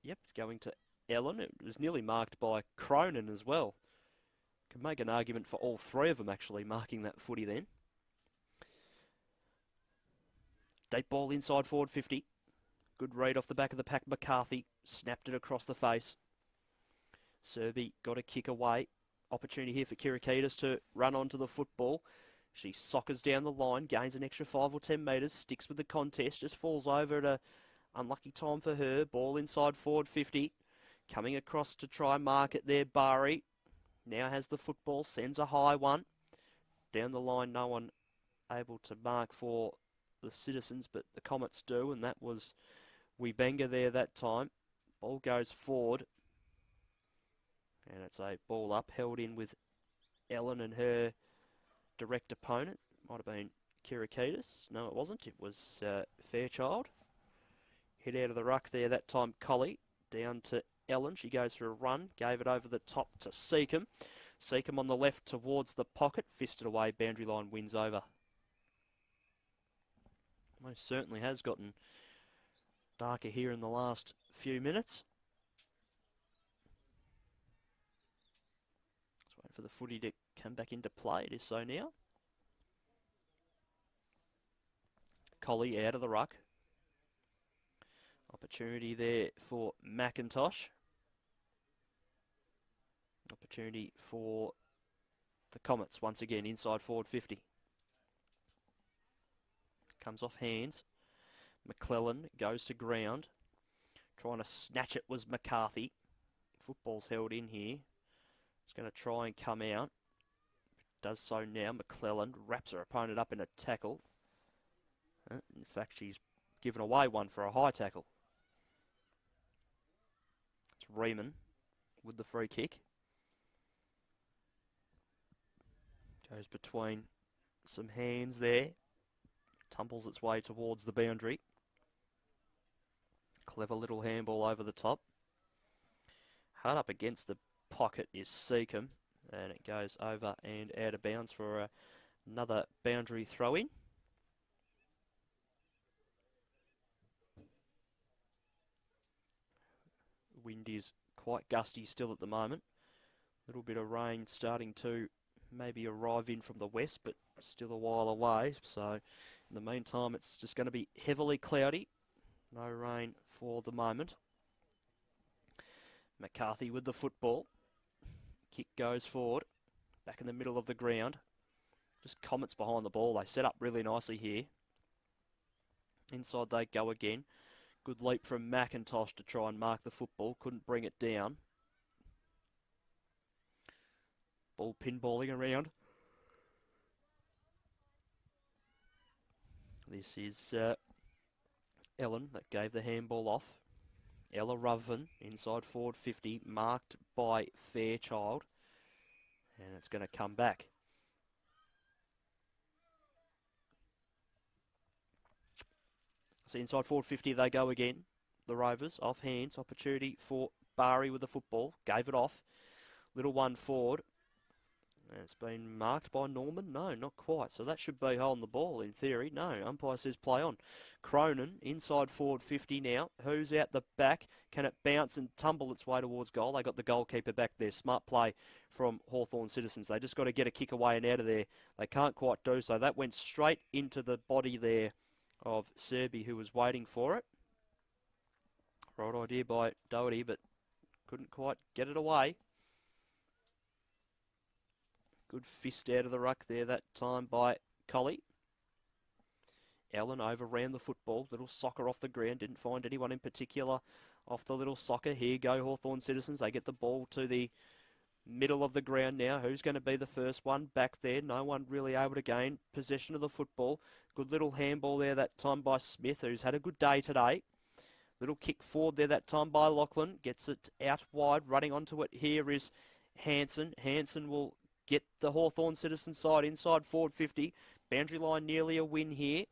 Yep, it's going to Ellen. It was nearly marked by Cronin as well. Could make an argument for all three of them actually marking that footy then. Date ball inside forward 50. Good read off the back of the pack. McCarthy snapped it across the face. Serby got a kick away. Opportunity here for Kirikitis to run onto the football. She soccers down the line, gains an extra 5 or 10 metres, sticks with the contest, just falls over at a unlucky time for her. Ball inside forward 50. Coming across to try and mark it there, Bari. Now has the football, sends a high one. Down the line, no one able to mark for the Citizens, but the Comets do, and that was Wibenga there that time. Ball goes forward, and it's a ball up, held in with Ellen and her direct opponent. Might have been Kirikitis. No, it wasn't. It was Fairchild. Hit out of the ruck there that time, Collie. Down to Ellen. She goes for a run. Gave it over the top to Seacombe. Seacombe on the left towards the pocket. Fisted away. Boundary line wins over. Most certainly has gotten darker here in the last few minutes. Let's wait for the footy to come back into play. It is so now. Collie out of the ruck. Opportunity there for McIntosh. Opportunity for the Comets once again inside forward 50. Comes off hands. McClellan goes to ground. Trying to snatch it was McCarthy. Football's held in here. It's going to try and come out. Does so now. McClellan wraps her opponent up in a tackle. In fact, she's given away one for a high tackle. It's Riemann with the free kick. Goes between some hands there. Tumbles its way towards the boundary. Clever little handball over the top. Hard up against the pocket is Seacombe. And it goes over and out of bounds for another boundary throw-in. Wind is quite gusty still at the moment. A little bit of rain starting to maybe arrive in from the west, but still a while away. So in the meantime, it's just going to be heavily cloudy. No rain for the moment. McCarthy with the football. Kick goes forward. Back in the middle of the ground. Just Comets behind the ball. They set up really nicely here. Inside they go again. Good leap from McIntosh to try and mark the football. Couldn't bring it down. Ball pinballing around. This is Ellen that gave the handball off. Ella Ruven, inside forward 50, marked by Fairchild. And it's going to come back. So inside forward 50 they go again. The Rovers, off hands, opportunity for Bari with the football. Gave it off. Little one forward. And it's been marked by Norman. No, not quite. So that should be holding the ball in theory. No, umpire says play on. Cronin, inside forward 50 now. Who's out the back? Can it bounce and tumble its way towards goal? They got the goalkeeper back there. Smart play from Hawthorn Citizens. They just got to get a kick away and out of there. They can't quite do so. That went straight into the body there of Serby, who was waiting for it. Right idea by Doherty, but couldn't quite get it away. Good fist out of the ruck there that time by Colley. Allen overran the football. Little soccer off the ground. Didn't find anyone in particular off the little soccer. Here go Hawthorn Citizens. They get the ball to the middle of the ground now. Who's going to be the first one back there? No one really able to gain possession of the football. Good little handball there that time by Smith, who's had a good day today. Little kick forward there that time by Lachlan. Gets it out wide. Running onto it here is Hanson. Hanson will get the Hawthorn Citizens side inside forward 50. Boundary line nearly a win here.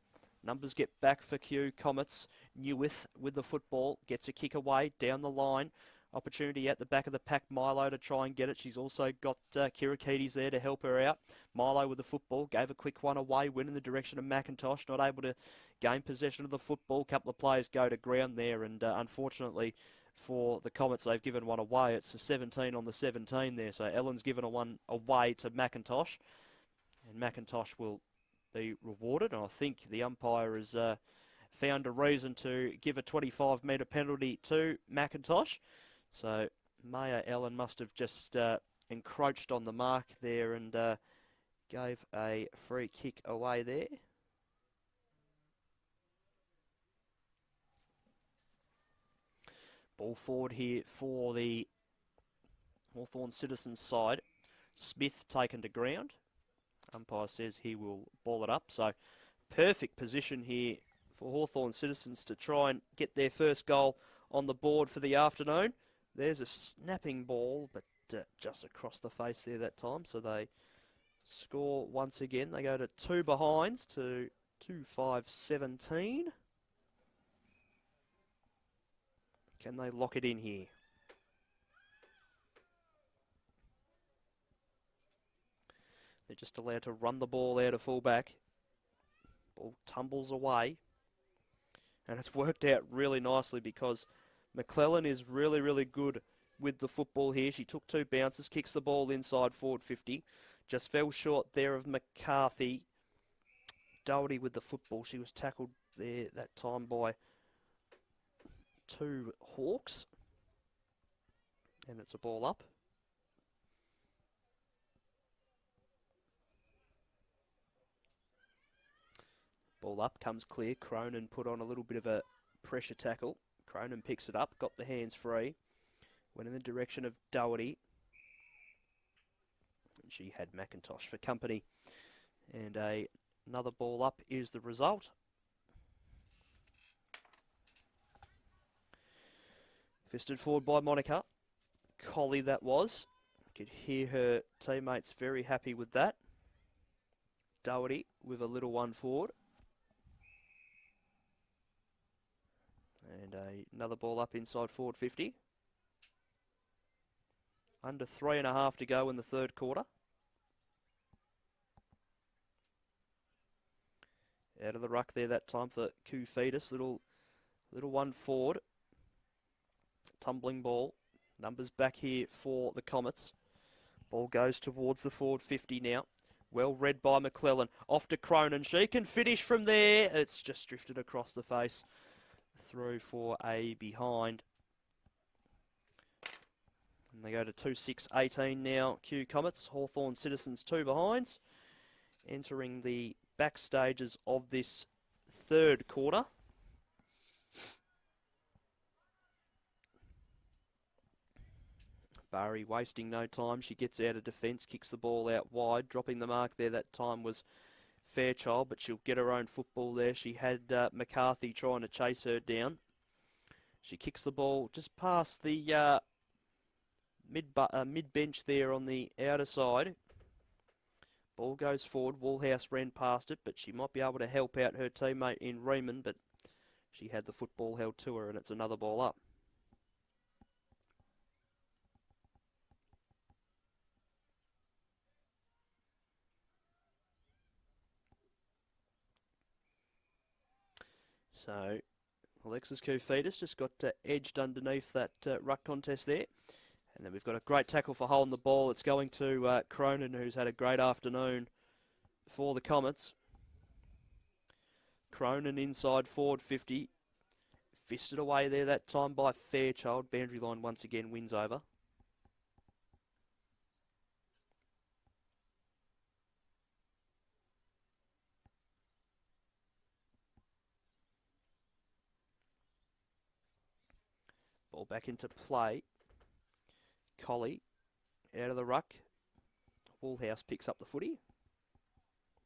Numbers get back for Q. Comets. Newith with the football. Gets a kick away down the line. Opportunity at the back of the pack. Milo to try and get it. She's also got Kirakides there to help her out. Milo with the football. Gave a quick one away. Went in the direction of McIntosh. Not able to gain possession of the football. Couple of players go to ground there. And unfortunately for the Comets, they've given one away. It's a 17 on the 17 there. So Ellen's given a one away to McIntosh. And McIntosh will be rewarded. And I think the umpire has found a reason to give a 25-metre penalty to McIntosh. So Maya Allen must have just encroached on the mark there and gave a free kick away there. Ball forward here for the Hawthorn Citizens side. Smith taken to ground. Umpire says he will ball it up. So perfect position here for Hawthorn Citizens to try and get their first goal on the board for the afternoon. There's a snapping ball, but just across the face there that time. So they score once again. They go to 2 behinds to 2-5-17. Can they lock it in here? They're just allowed to run the ball out of fullback. Ball tumbles away. And it's worked out really nicely because McClellan is really, really good with the football here. She took 2 bounces, kicks the ball inside forward 50. Just fell short there of McCarthy. Doherty with the football. She was tackled there that time by 2 Hawks. And it's a ball up. Ball up, comes clear. Cronin put on a little bit of a pressure tackle. Cronin picks it up, got the hands free. Went in the direction of Doherty. And she had McIntosh for company. And another ball up is the result. Fisted forward by Monica. Colley that was. Could hear her teammates very happy with that. Doherty with a little one forward. And another ball up inside forward 50. Under 3.5 to go in the third quarter. Out of the ruck there that time for Q Fetus. Little one forward. Tumbling ball. Numbers back here for the Comets. Ball goes towards the forward 50 now. Well read by McClellan. Off to Cronin. She can finish from there. It's just drifted across the face. Through for a behind. And they go to 2-6-18 now. Q Comets. Hawthorn Citizens 2 behinds. Entering the back stages of this third quarter. Bari wasting no time. She gets out of defence, kicks the ball out wide. Dropping the mark there that time was Fairchild, but she'll get her own football there. She had McCarthy trying to chase her down. She kicks the ball just past the mid-bench there on the outer side. Ball goes forward. Woolhouse ran past it, but she might be able to help out her teammate in Riemann, but she had the football held to her, and it's another ball up. So Alexis Koufidis just got edged underneath that ruck contest there. And then we've got a great tackle for holding the ball. It's going to Cronin, who's had a great afternoon for the Comets. Cronin inside forward 50. Fisted away there that time by Fairchild. Boundary line once again wins over. Ball back into play. Collie out of the ruck. Woolhouse picks up the footy.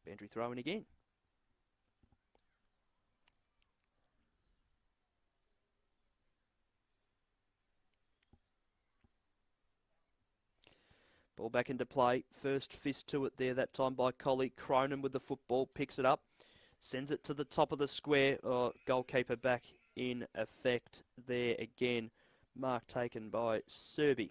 Boundary throw in again. Ball back into play. First fist to it there that time by Collie. Cronin with the football. Picks it up. Sends it to the top of the square. Goalkeeper back in effect there again. Mark taken by Serby.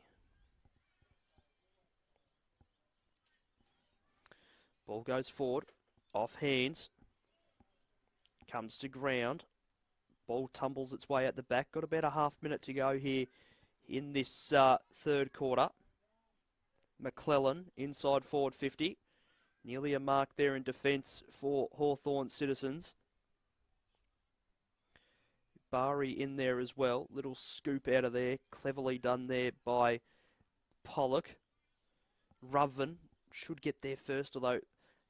Ball goes forward, off hands, comes to ground. Ball tumbles its way at the back. Got about a half minute to go here in this third quarter. McClellan inside forward 50. Nearly a mark there in defence for Hawthorn Citizens. Bari in there as well. Little scoop out of there. Cleverly done there by Pollock. Ruven should get there first, although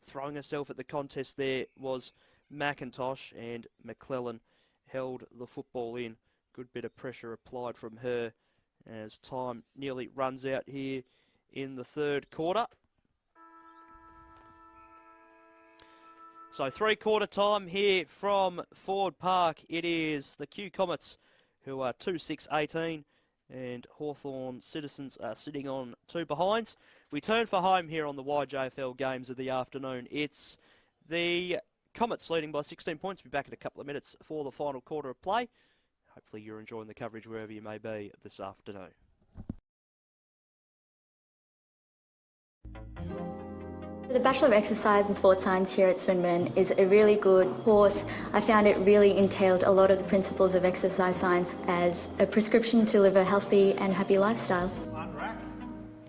throwing herself at the contest there was McIntosh, and McClellan held the football in. Good bit of pressure applied from her as time nearly runs out here in the third quarter. So three-quarter time here from Ford Park. It is the Q Comets who are 2-6-18, and Hawthorn Citizens are sitting on two behinds. We turn for home here on the YJFL games of the afternoon. It's the Comets leading by 16 points. We'll be back in a couple of minutes for the final quarter of play. Hopefully you're enjoying the coverage wherever you may be this afternoon. The Bachelor of Exercise and Sports Science here at Swinburne is a really good course. I found it really entailed a lot of the principles of exercise science as a prescription to live a healthy and happy lifestyle. Unrack.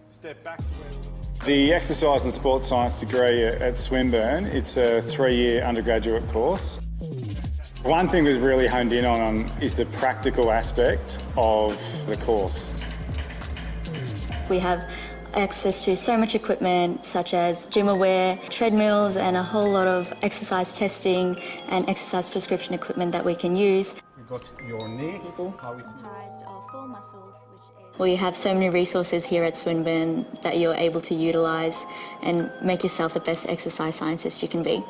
Step back to where... The Exercise and Sports Science degree at Swinburne, it's a 3-year undergraduate course. One thing we've really honed in on is the practical aspect of the course. We have access to so much equipment such as gym-aware, treadmills, and a whole lot of exercise testing and exercise prescription equipment that we can use. You've got your knee. We have so many resources here at Swinburne that you're able to utilise and make yourself the best exercise scientist you can be.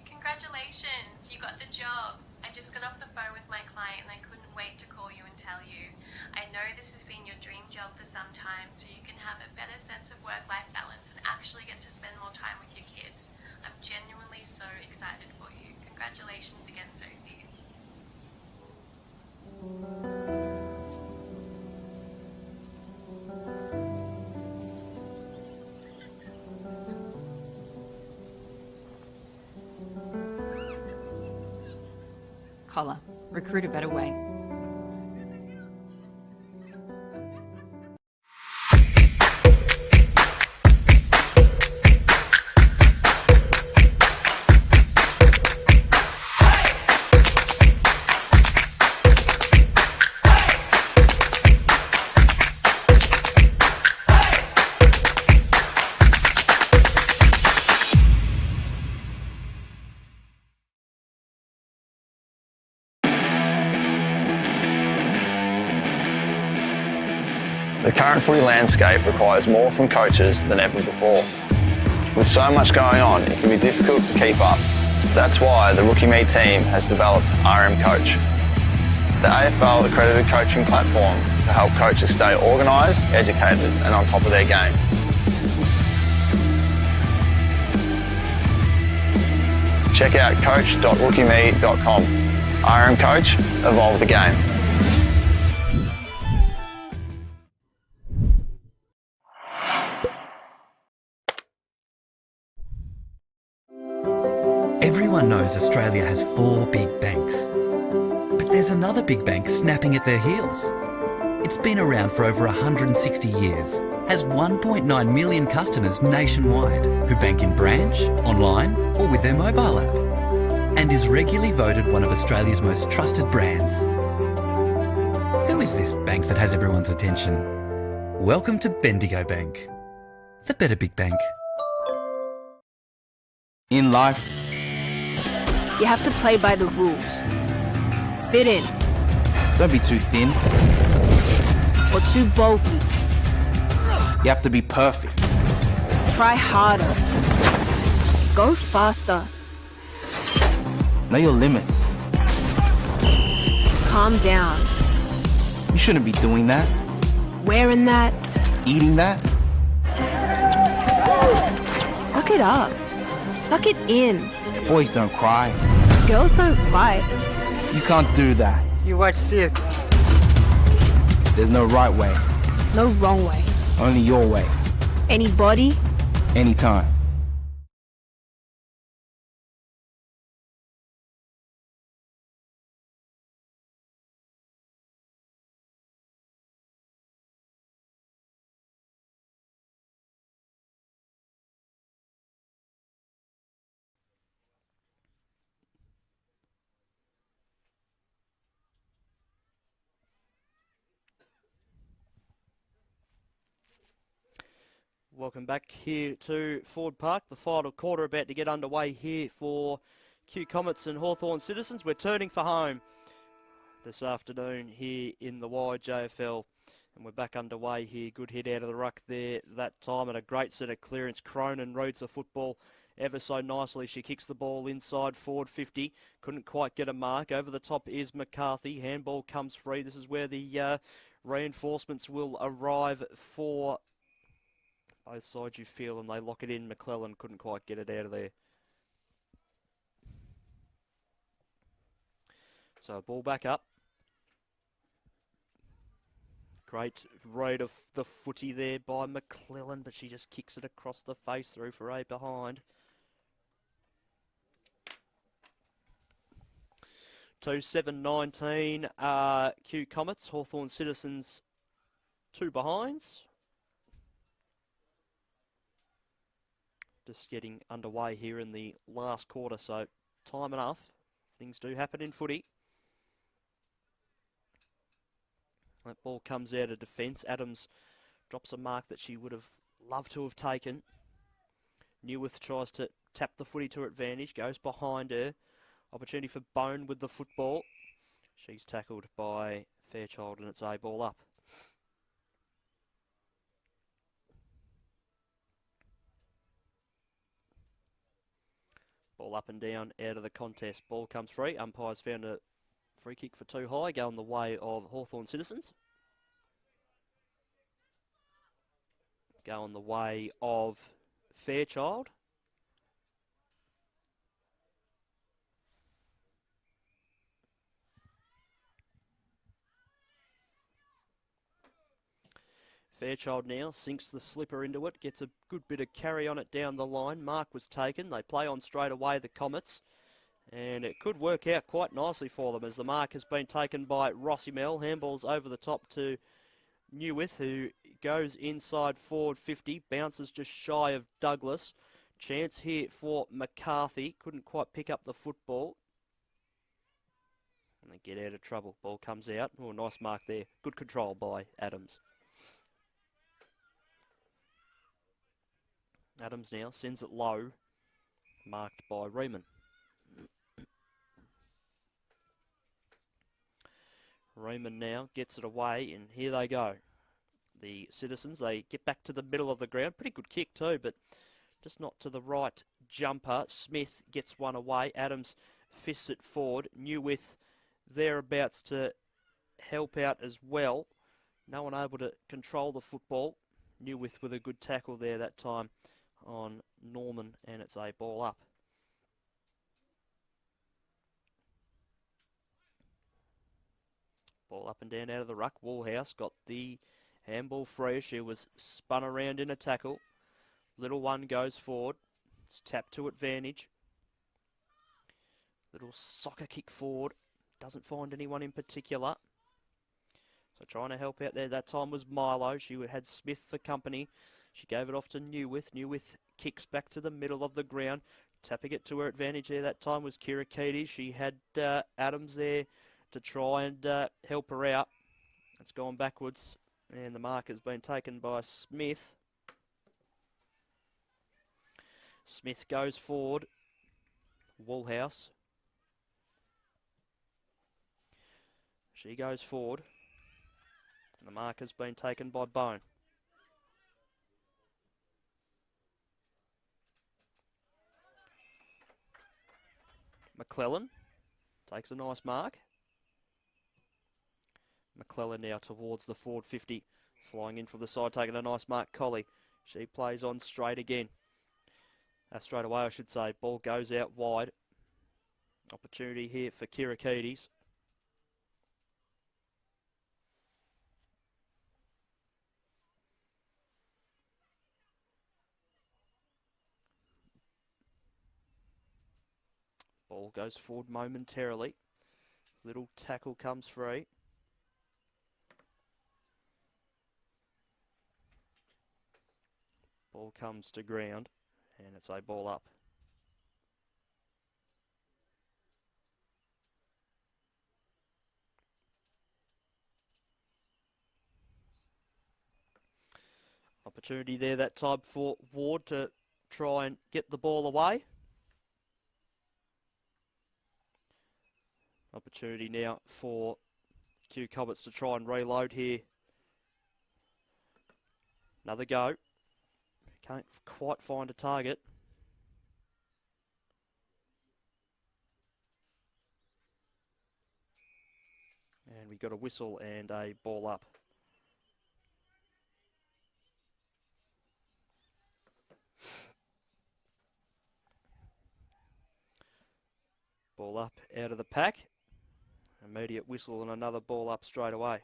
Congratulations, you got the job. I just got off the phone with my client and I couldn't wait to call you and tell you. I know this has been your dream job for some time, so you can have a better sense of work-life balance and actually get to spend more time with your kids. I'm genuinely so excited for you. Congratulations again, Sophie. Collar. Recruit a better way. The current footy landscape requires more from coaches than ever before. With so much going on, it can be difficult to keep up. That's why the Rookie Me team has developed RM Coach, the AFL accredited coaching platform to help coaches stay organised, educated and on top of their game. Check out coach.rookieme.com. RM Coach, evolve the game. Everyone knows Australia has 4 big banks. But there's another big bank snapping at their heels. It's been around for over 160 years, has 1.9 million customers nationwide who bank in branch, online or with their mobile app, and is regularly voted one of Australia's most trusted brands. Who is this bank that has everyone's attention? Welcome to Bendigo Bank, the better big bank. In life, You have to play by the rules. Fit in. don't be too thin. Or too bulky. You have to be perfect. Try harder. Go faster. Know your limits. Calm down. You shouldn't be doing that. Wearing that. Eating that. Suck it up. Suck it in. Boys don't cry. Girls don't fight. You can't do that. You watch this. There's no right way. No wrong way. Only your way. Anybody. Anytime. Welcome back here to Ford Park. The final quarter about to get underway here for Comets and Hawthorn Citizens. We're turning for home this afternoon here in the YJFL. And we're back underway here. Good hit out of the ruck there that time and a great set of clearance. Cronin reads the football ever so nicely. She kicks the ball inside forward 50. Couldn't quite get a mark. Over the top is McCarthy. Handball comes free. This is where the reinforcements will arrive for both sides, you feel, and they lock it in. McClellan couldn't quite get it out of there. So ball back up. Great read of the footy there by McClellan, but she just kicks it across the face through for a behind. 2-7-19 Comets, Hawthorn Citizens 2 behinds. Just getting underway here in the last quarter, so time enough. Things do happen in footy. That ball comes out of defence. Adams drops a mark that she would have loved to have taken. Newworth tries to tap the footy to her advantage, goes behind her. Opportunity for Bone with the football. She's tackled by Fairchild and it's a ball up. Ball up and down out of the contest. Ball comes free. Umpires found a free kick for too high. Going the way of Hawthorn Citizens. Going the way of Fairchild. Fairchild now sinks the slipper into it, gets a good bit of carry on it down the line. Mark was taken. They play on straight away, the Comets. And it could work out quite nicely for them as the mark has been taken by Rossi Mel. Handball's over the top to Newith, who goes inside forward 50, bounces just shy of Douglas. Chance here for McCarthy, couldn't quite pick up the football. And they get out of trouble. Ball comes out. Oh, nice mark there. Good control by Adams. Adams now sends it low, marked by Riemann. Riemann now gets it away, and here they go. The Citizens, they get back to the middle of the ground. Pretty good kick too, but just not to the right jumper. Smith gets one away. Adams fists it forward. Newith thereabouts to help out as well. No one able to control the football. Newith with a good tackle there that time on Norman, and it's a ball up. Ball up and down out of the ruck. Woolhouse got the handball free. She was spun around in a tackle. Little one goes forward. It's tapped to advantage. Little soccer kick forward. Doesn't find anyone in particular. So trying to help out there. That time was Milo. She had Smith for company. She gave it off to Newith. Newith kicks back to the middle of the ground. Tapping it to her advantage there. That time was Kirakiti. She had Adams there to try and help her out. It's gone backwards, and the mark has been taken by Smith. Smith goes forward. Woolhouse. She goes forward. And the mark has been taken by Bone. McClellan takes a nice mark. McClellan now towards the forward 50. Flying in from the side, taking a nice mark. Colley. She plays on straight again. Straight away, I should say. Ball goes out wide. Opportunity here for Kirakidis. Ball goes forward momentarily. Little tackle comes free. Ball comes to ground, and it's a ball up. Opportunity there that time for Ward to try and get the ball away. Opportunity now for Q Comets to try and reload here. Another go. Can't quite find a target. And we got a whistle and a ball up. Ball up out of the pack. Immediate whistle and another ball up straight away.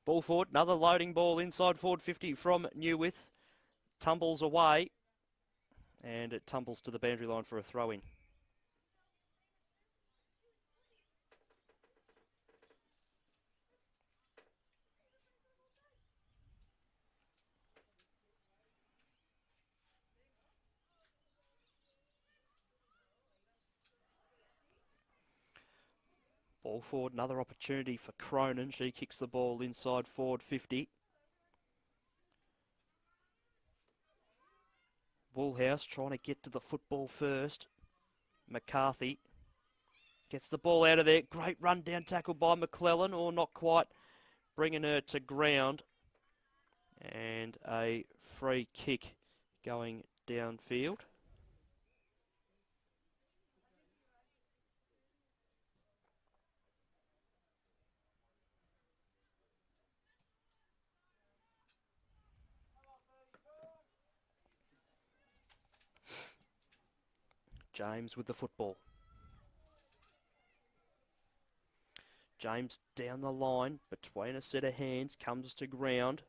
Ball forward, another loading ball inside forward 50 from Newith. Tumbles away, and it tumbles to the boundary line for a throw-in. Ball forward, another opportunity for Cronin. She kicks the ball inside forward 50. Woolhouse trying to get to the football first. McCarthy gets the ball out of there. Great run down tackle by McClellan, or not quite, bringing her to ground. And a free kick going downfield. James with the football. James down the line, between a set of hands, comes to ground.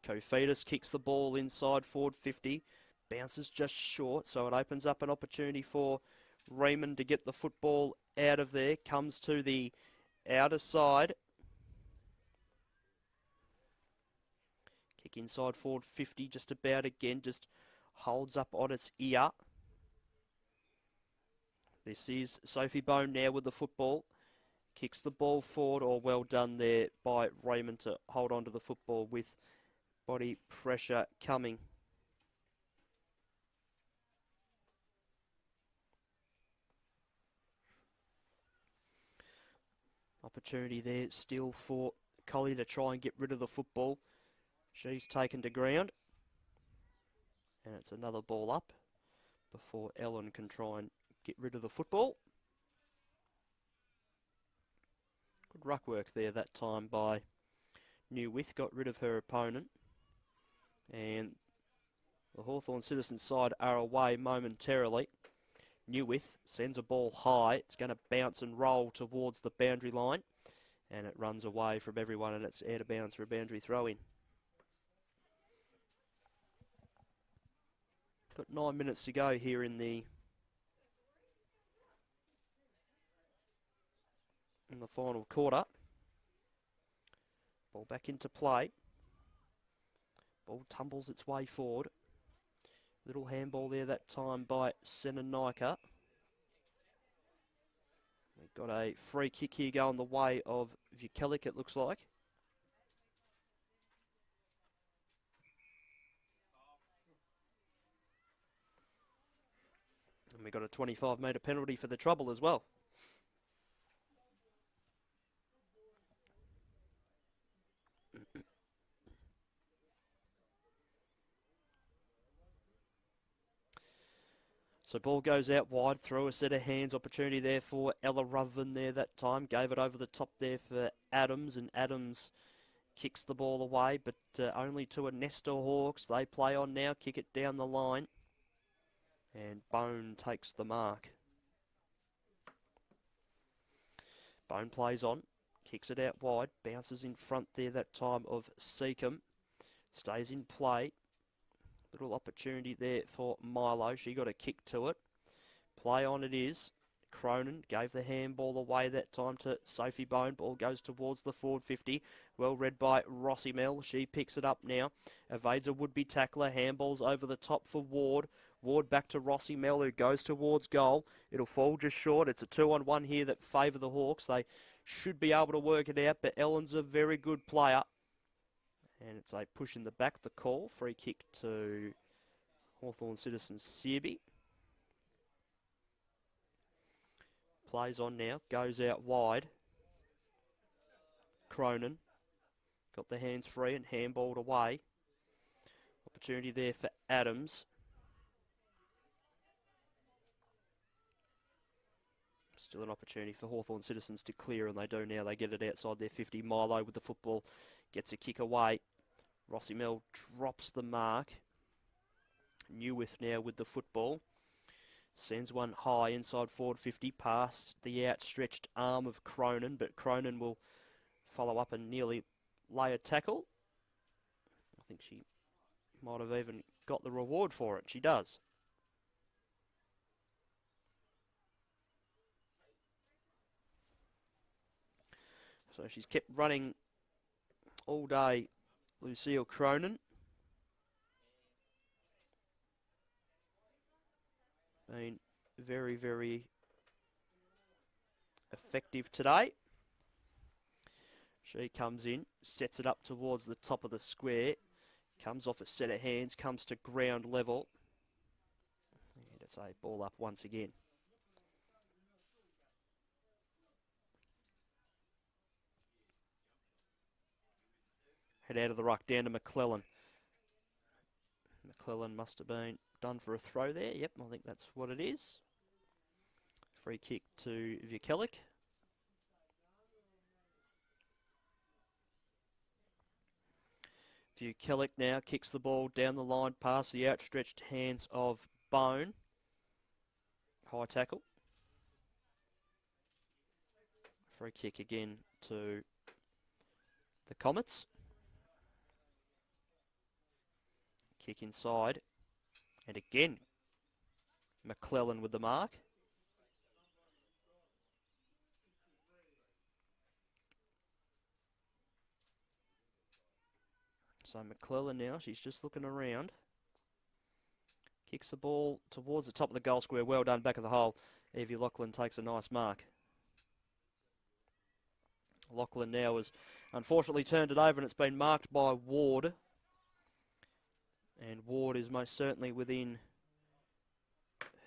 Kofidis kicks the ball inside forward 50, bounces just short, so it opens up an opportunity for Raymond to get the football out of there. Comes to the outer side. Kick inside forward 50, just about again, just holds up on its ear. This is Sophie Bone now with the football. Kicks the ball forward, or well done there by Raymond to hold on to the football with body pressure coming. Opportunity there still for Collier to try and get rid of the football. She's taken to ground. And it's another ball up before Ellen can try and get rid of the football. Good ruck work there that time by Newwith. Got rid of her opponent. And the Hawthorn Citizens side are away momentarily. Newwith sends a ball high. It's going to bounce and roll towards the boundary line. And it runs away from everyone, and it's out of bounds for a boundary throw-in. Got 9 minutes to go here in the final quarter. Ball back into play. Ball tumbles its way forward. Little handball there that time by Senenika. We've got a free kick here going the way of Vukelik, it looks like. And we got a 25-metre penalty for the trouble as well. So ball goes out wide, through a set of hands, opportunity there for Ella Ruthven there that time. Gave it over the top there for Adams, and Adams kicks the ball away, but only to a Nestor Hawks. They play on now, kick it down the line. And Bone takes the mark. Bone plays on, kicks it out wide, bounces in front there that time of Seacombe. Stays in play. Little opportunity there for Milo. She got a kick to it. Play on it is. Cronin gave the handball away that time to Sophie Bone. Ball goes towards the forward 50. Well read by Rossi Mel. She picks it up now. Evades a would-be tackler. Handballs over the top for Ward. Ward back to Rossi Mel, who goes towards goal. It'll fall just short. It's a 2-on-1 here that favour the Hawks. They should be able to work it out, but Ellen's a very good player. And it's a push in the back, the call. Free kick to Hawthorn Citizens Searby. Plays on now, goes out wide. Cronin got the hands free and handballed away. Opportunity there for Adams. Still an opportunity for Hawthorn Citizens to clear, and they do now. They get it outside their 50. Milo with the football gets a kick away. Rossi Mel drops the mark. Newwith now with the football. Sends one high inside forward 50 past the outstretched arm of Cronin, but Cronin will follow up and nearly lay a tackle. I think she might have even got the reward for it. She does. So she's kept running all day, Lucille Cronin. Been very, very effective today. She comes in, sets it up towards the top of the square, comes off a set of hands, comes to ground level. And it's a ball up once again. Head out of the ruck down to McClellan. McClellan must have been done for a throw there. Yep, I think that's what it is. Free kick to Vukelik. Vukelik now kicks the ball down the line past the outstretched hands of Bone. High tackle. Free kick again to the Comets. Kick inside. And again, McClellan with the mark. So McClellan now, she's just looking around. Kicks the ball towards the top of the goal square. Well done, back of the hole. Evie Lachlan takes a nice mark. Lachlan now has unfortunately turned it over and it's been marked by Ward. And Ward is most certainly within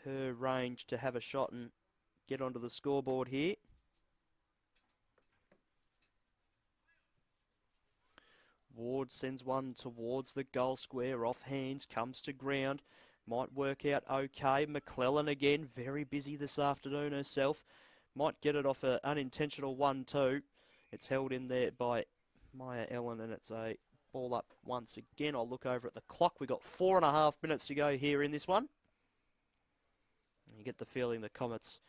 her range to have a shot and get onto the scoreboard here. Ward sends one towards the goal square, off hands, comes to ground. Might work out okay. McClellan again, very busy this afternoon herself. Might get it off an unintentional 1-2. It's held in there by Maya Ellen and it's a ball up once again. I'll look over at the clock. We've got 4.5 minutes to go here in this one. And you get the feeling the Comets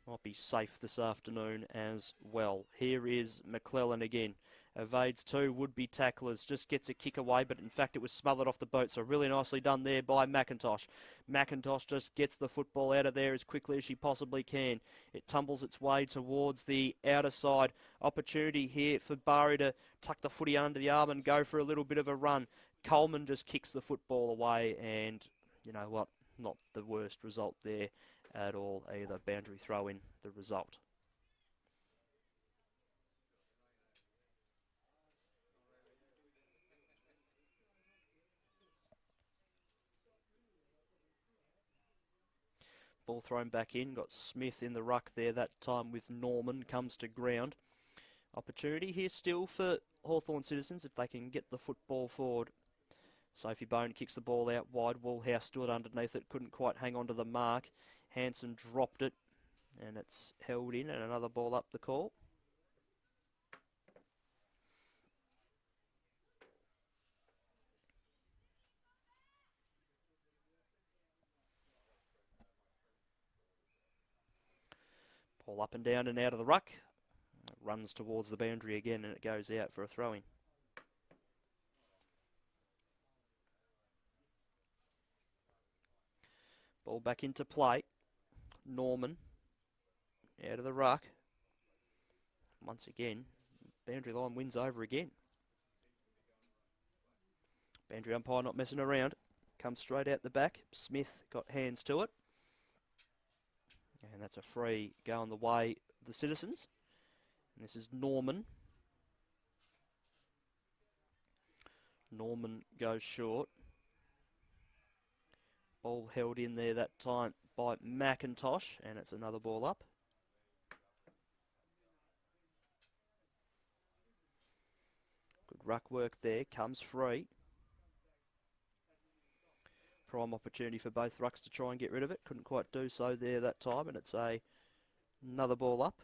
might be safe this afternoon as well. Here is McClellan again. Evades two would-be tacklers, just gets a kick away, but in fact it was smothered off the boot, so really nicely done there by McIntosh. McIntosh just gets the football out of there as quickly as she possibly can. It tumbles its way towards the outer side. Opportunity here for Bari to tuck the footy under the arm and go for a little bit of a run. Coleman just kicks the football away, and you know what, not the worst result there at all either. Boundary throw in the result. Ball thrown back in, got Smith in the ruck there that time with Norman, comes to ground. Opportunity here still for Hawthorn Citizens if they can get the football forward. Sophie Bone kicks the ball out wide, Woolhouse stood underneath it, couldn't quite hang on to the mark. Hanson dropped it and it's held in and another ball up the call. Ball up and down and out of the ruck. It runs towards the boundary again and it goes out for a throw-in. Ball back into play. Norman out of the ruck. Once again, boundary line wins over again. Boundary umpire not messing around. Comes straight out the back. Smith got hands to it. And that's a free going the way of the Citizens. And this is Norman. Norman goes short. Ball held in there that time by McIntosh, and it's another ball up. Good ruck work there, comes free. Prime opportunity for both rucks to try and get rid of it. Couldn't quite do so there that time, and it's another ball up.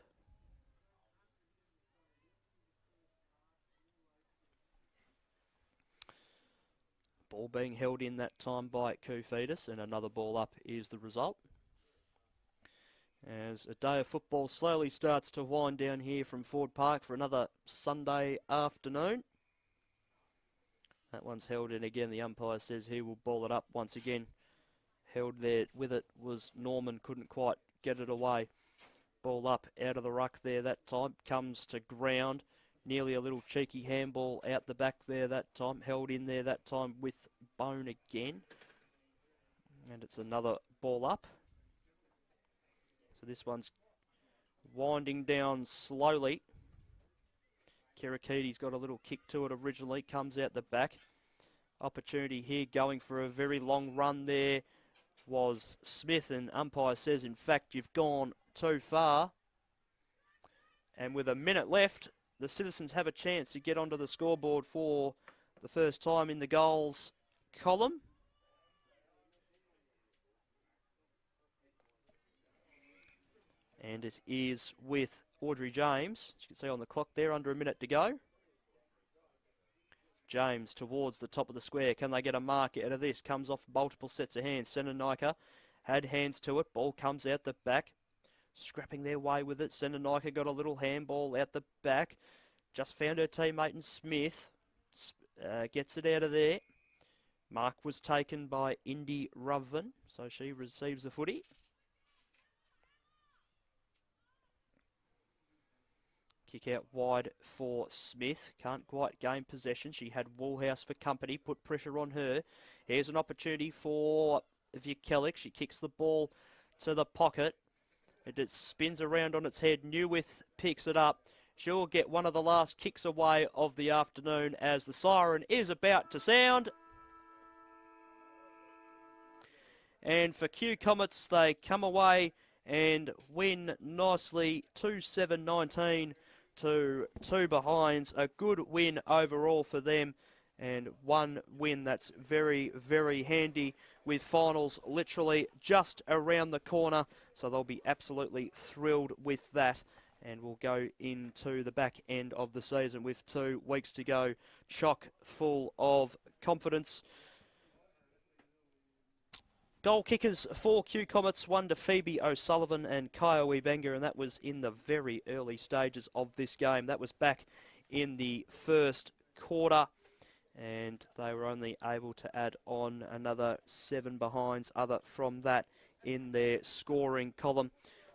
Ball being held in that time by Koufidis, and another ball up is the result. As a day of football slowly starts to wind down here from Ford Park for another Sunday afternoon. That one's held in again. The umpire says he will ball it up once again. Held there with it was Norman, couldn't quite get it away. Ball up out of the ruck there that time, comes to ground. Nearly a little cheeky handball out the back there that time. Held in there that time with Bone again. And it's another ball up. So this one's winding down slowly. Kirakides got a little kick to it originally. Comes out the back. Opportunity here going for a very long run there was Smith. And umpire says, in fact, you've gone too far. And with a minute left, the Citizens have a chance to get onto the scoreboard for the first time in the goals column. And it is with Audrey James. As you can see on the clock there, under a minute to go. James towards the top of the square. Can they get a mark out of this? Comes off multiple sets of hands. Senanaika had hands to it. Ball comes out the back. scrapping their way with it. Senenika got a little handball out the back. Just found her teammate in Smith. Gets it out of there. Mark was taken by Indy Ruven, so she receives the footy. Kick out wide for Smith. Can't quite gain possession. She had Woolhouse for company. Put pressure on her. Here's an opportunity for Vukelic. She kicks the ball to the pocket. It just spins around on its head. Newith picks it up. She'll get one of the last kicks away of the afternoon as the siren is about to sound. And for Kew Comets, they come away and win nicely 2-7-19 to 2 behinds. A good win overall for them, and one win that's very, very handy with finals literally just around the corner. So they'll be absolutely thrilled with that. And we'll go into the back end of the season with 2 weeks to go, chock full of confidence. Goal kickers for Kew Comets, one to Phoebe O'Sullivan and Kioe Benga, and that was in the very early stages of this game. That was back in the first quarter, and they were only able to add on another 7 behinds other from that in their scoring column.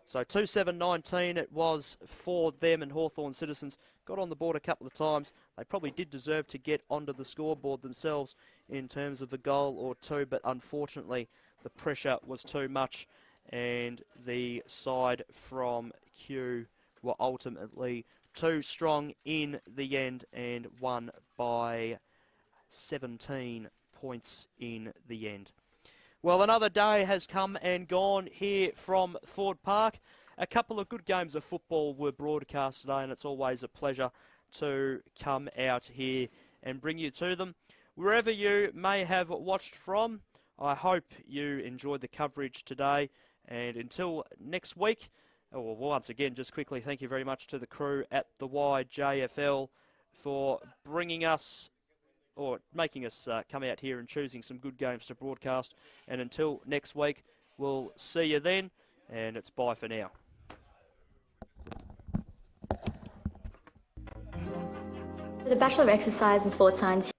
So 2-7-19 it was for them, and Hawthorn Citizens got on the board a couple of times. They probably did deserve to get onto the scoreboard themselves in terms of the goal or 2, but unfortunately the pressure was too much, and the side from Kew were ultimately too strong in the end and won by 17 points in the end. Well, another day has come and gone here from Ford Park. A couple of good games of football were broadcast today, and it's always a pleasure to come out here and bring you to them. Wherever you may have watched from, I hope you enjoyed the coverage today. And until next week, once again, just quickly, thank you very much to the crew at the YJFL for bringing us, or making us come out here and choosing some good games to broadcast. And until next week, we'll see you then, and it's bye for now. The Bachelor of Exercise and Sports Science